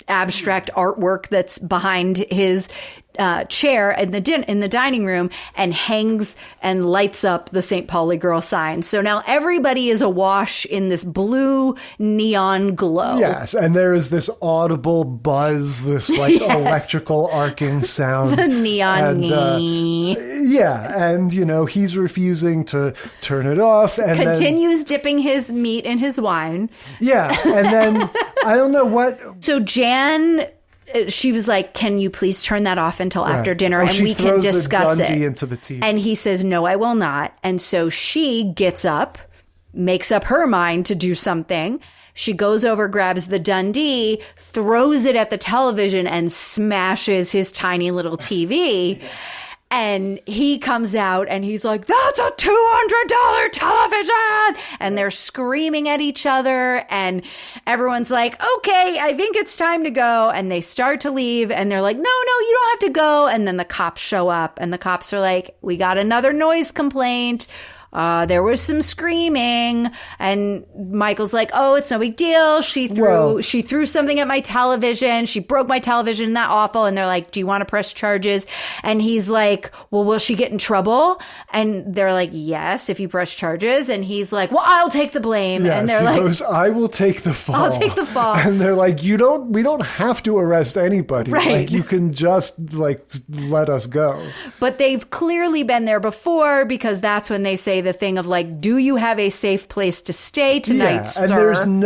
abstract artwork that's behind his chair in the dining room and hangs and lights up the St. Pauli girl sign. So now everybody is awash in this blue neon glow. Yes, and there is this audible buzz, this like electrical arcing sound. The neon. And he's refusing to turn it off, and continues dipping his meat in his wine. Yeah, and then I don't know what. So Jan, she was like, "Can you please turn that off until after dinner, and we can discuss it?" Into the TV. And he says, "No, I will not." And so she gets up, makes up her mind to do something. She goes over, grabs the Dundee, throws it at the television, and smashes his tiny little TV. And he comes out and he's like, "That's a $200 television!" And they're screaming at each other. And everyone's like, "Okay, I think it's time to go." And they start to leave. And they're like, "No, you don't have to go." And then the cops show up. And the cops are like, "We got another noise complaint. There was some screaming." And Michael's like, "Oh, it's no big deal. She threw something at my television. She broke my television. Isn't that awful?" And they're like, "Do you want to press charges?" And he's like, "Well, will she get in trouble?" And they're like, "Yes, if you press charges." And he's like, "Well, I'll take the blame." Yes, and they're he like, goes, "I will take the fall. I'll take the fall." And they're like, we don't have to arrest anybody. Right. Like, you can just let us go. But they've clearly been there before, because that's when they say the thing of like, "Do you have a safe place to stay tonight, sir?" And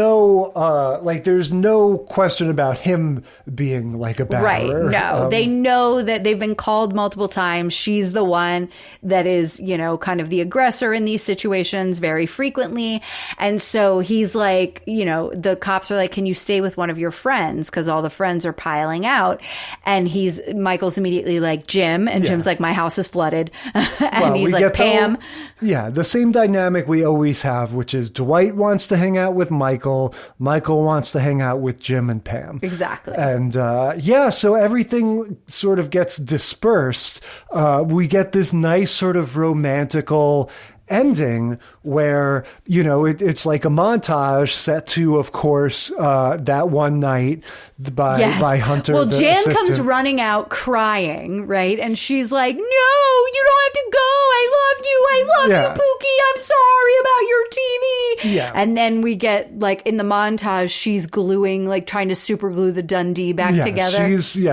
there's no question about him being like a batterer. Right. No, they know that they've been called multiple times. She's the one that is, kind of the aggressor in these situations very frequently. And so he's like, the cops are like, "Can you stay with one of your friends?" Because all the friends are piling out. And Michael's immediately like, "Jim." And Jim's like, "My house is flooded." And he's like, "Pam." The same dynamic we always have, which is Dwight wants to hang out with Michael. Michael wants to hang out with Jim and Pam. Exactly. And so everything sort of gets dispersed. We get this nice sort of romantical ending where, it's like a montage set to, of course, that one night by Hunter. Well, the Jan assistant. comes running out crying, right? And she's like, "No, you don't have to go. I love you, Pookie. I'm sorry about your TV." Yeah. And then we get, like, in the montage, she's gluing, like, trying to super glue the Dundee back together.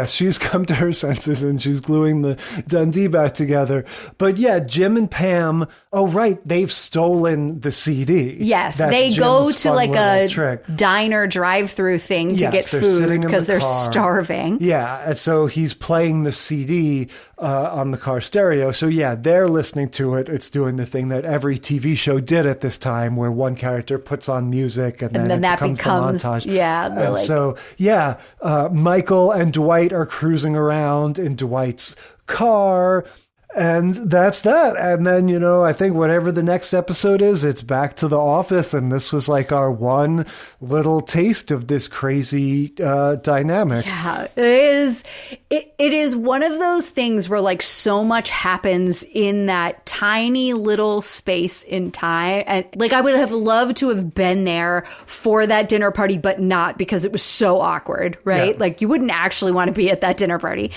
She's come to her senses and she's gluing the Dundee back together. But Jim and Pam, they've stolen the CD. Yes, That's they Jim's go to fun like little a trick. diner drive-through thing to get food because they're starving. Yeah, and so he's playing the CD on the car stereo. So they're listening to it. It's doing the thing that every TV show did at this time, where one character puts on music and then it becomes the montage. Michael and Dwight are cruising around in Dwight's car. And that's that. And then, I think whatever the next episode is, it's back to the office. And this was like our one little taste of this crazy dynamic. Yeah, it is. It is one of those things where like so much happens in that tiny little space in time. And like I would have loved to have been there for that dinner party, but not, because it was so awkward, right? Like you wouldn't actually want to be at that dinner party.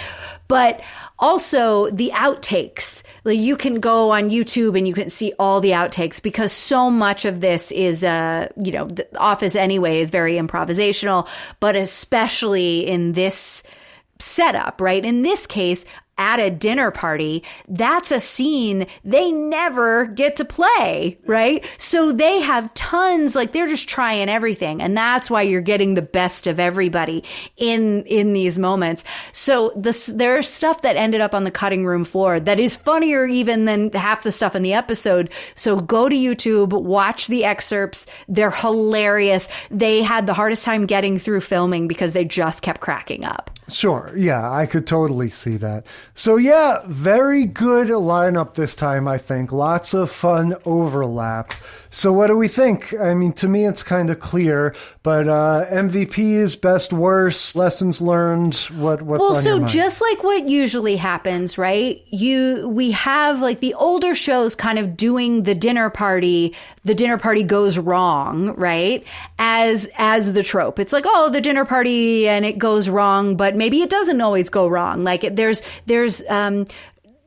But also the outtakes, like you can go on YouTube and you can see all the outtakes, because so much of this is, The Office anyway is very improvisational, but especially in this setup, right? In this case, at a dinner party, that's a scene they never get to play, right? So they have tons, like they're just trying everything. And that's why you're getting the best of everybody in these moments. So there's stuff that ended up on the cutting room floor that is funnier even than half the stuff in the episode. So go to YouTube, watch the excerpts. They're hilarious. They had the hardest time getting through filming because they just kept cracking up. Sure. Yeah, I could totally see that. So very good lineup this time, I think. Lots of fun overlap. So what do we think? I mean, to me, it's kind of clear, but MVPs, best, worst, lessons learned, what's on your mind? Just like what usually happens, right? We have like the older shows kind of doing the dinner party goes wrong, right? As the trope. It's like, oh, the dinner party and it goes wrong, but maybe it doesn't always go wrong. Like there's there's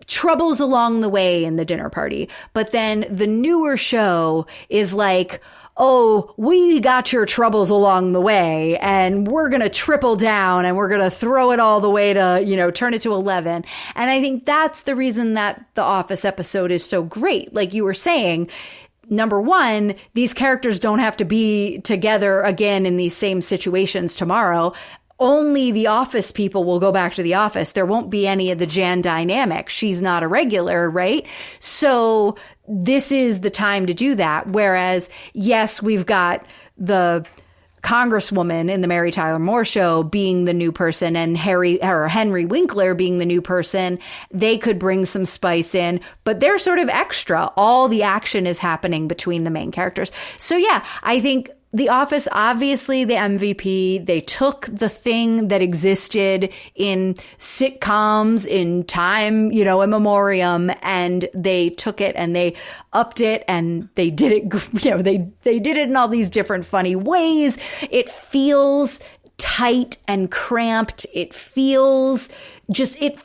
troubles along the way in the dinner party. But then the newer show is like, oh, we got your troubles along the way and we're going to triple down and we're going to throw it all the way to, turn it to 11. And I think that's the reason that the Office episode is so great. Like you were saying, number one, these characters don't have to be together again in these same situations tomorrow. Only the office people will go back to the office. There won't be any of the Jan dynamic. She's not a regular, right? So this is the time to do that. Whereas, yes, we've got the Congresswoman in the Mary Tyler Moore Show being the new person and Henry Winkler being the new person. They could bring some spice in, but they're sort of extra. All the action is happening between the main characters. So yeah, I think The Office, obviously the MVP. They took the thing that existed in sitcoms in time, in memoriam, and they took it and they upped it and they did it, they did it in all these different funny ways. It feels tight and cramped. It feels the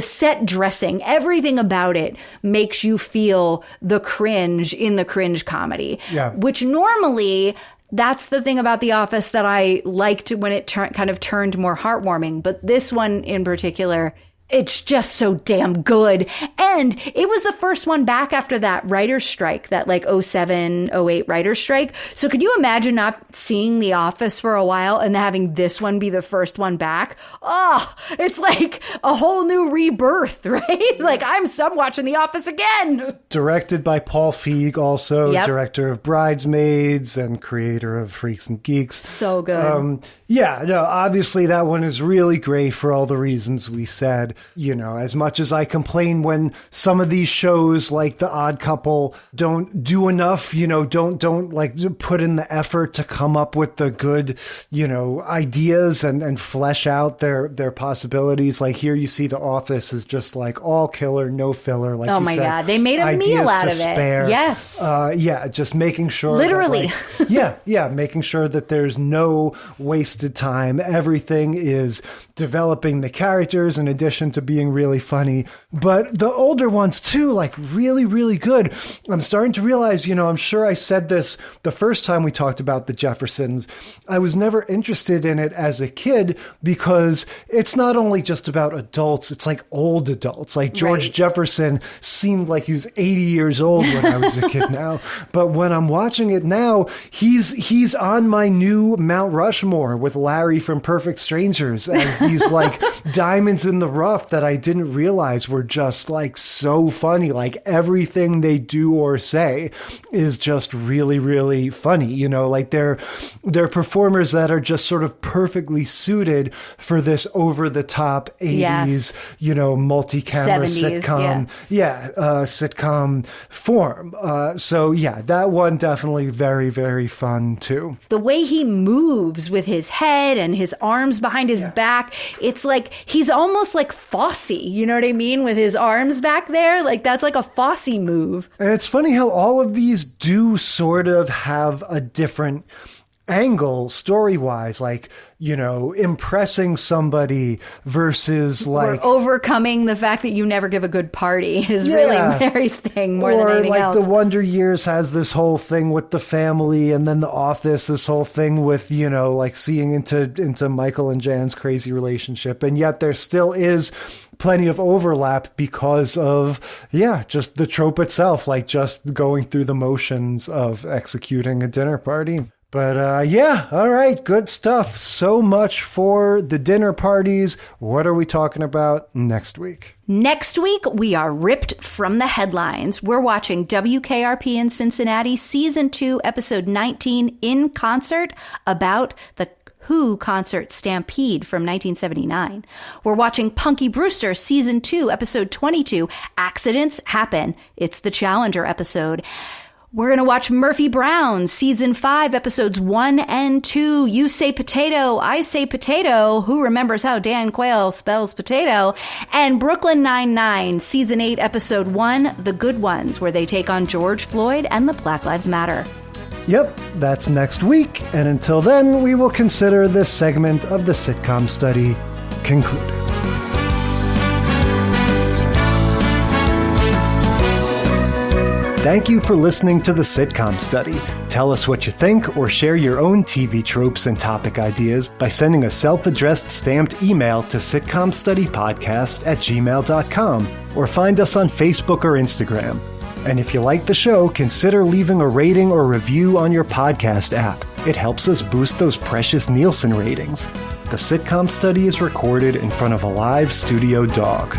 set dressing, everything about it makes you feel the cringe in the cringe comedy, which normally that's the thing about The Office that I liked when it kind of turned more heartwarming. But this one in particular, it's just so damn good. And it was the first one back after that writer's strike, that like 07, 08 writer's strike. So could you imagine not seeing The Office for a while and having this one be the first one back? Oh, it's like a whole new rebirth, right? Like I'm watching The Office again. Directed by Paul Feig, also director of Bridesmaids and creator of Freaks and Geeks. So good. Obviously that one is really great for all the reasons we said. As much as I complain when some of these shows like The Odd Couple don't do enough, don't like put in the effort to come up with the good, ideas and flesh out their possibilities. Like here you see The Office is just like all killer, no filler. Like, oh my God, they made a meal out of it. Spare. Yes. Just making sure. Literally. Making sure that there's no wasted time. Everything is developing the characters in addition to being really funny, but the older ones too, like really, really good. I'm starting to realize, I'm sure I said this the first time we talked about the Jeffersons. I was never interested in it as a kid because it's not only just about adults, it's like old adults. Like George Jefferson seemed like he was 80 years old when I was a kid now. But when I'm watching it now, he's on my new Mount Rushmore with Larry from Perfect Strangers as these like diamonds in the rough that I didn't realize were just like so funny. Like everything they do or say is just really, really funny. Like they're performers that are just sort of perfectly suited for this over the top 80s, multi-camera 70s, sitcom form. That one definitely very, very fun too. The way he moves with his head and his arms behind his back, it's like he's almost like Fosse, you know what I mean? With his arms back there, like that's like a Fosse move. And it's funny how all of these do sort of have a different angle story-wise, like, impressing somebody versus like... Or overcoming the fact that you never give a good party is really Mary's thing more than anything else. Or like The Wonder Years has this whole thing with the family, and then The Office, this whole thing with, like seeing into Michael and Jan's crazy relationship. And yet there still is plenty of overlap because of, just the trope itself, like just going through the motions of executing a dinner party. But all right, good stuff. So much for the dinner parties. What are we talking about next week? Next week, we are ripped from the headlines. We're watching WKRP in Cincinnati, Season 2, Episode 19, In Concert, about the Who concert Stampede from 1979. We're watching Punky Brewster, Season 2, Episode 22, Accidents Happen. It's the Challenger episode. We're going to watch Murphy Brown, Season 5, Episodes 1 and 2. You say potato, I say potato. Who remembers how Dan Quayle spells potato? And Brooklyn Nine-Nine, Season 8, Episode 1, The Good Ones, where they take on George Floyd and the Black Lives Matter. Yep, that's next week. And until then, we will consider this segment of the sitcom study concluded. Thank you for listening to the Sitcom Study. Tell us what you think or share your own TV tropes and topic ideas by sending a self-addressed stamped email to sitcomstudypodcast@gmail.com or find us on Facebook or Instagram. And if you like the show, consider leaving a rating or review on your podcast app. It helps us boost those precious Nielsen ratings. The Sitcom Study is recorded in front of a live studio dog.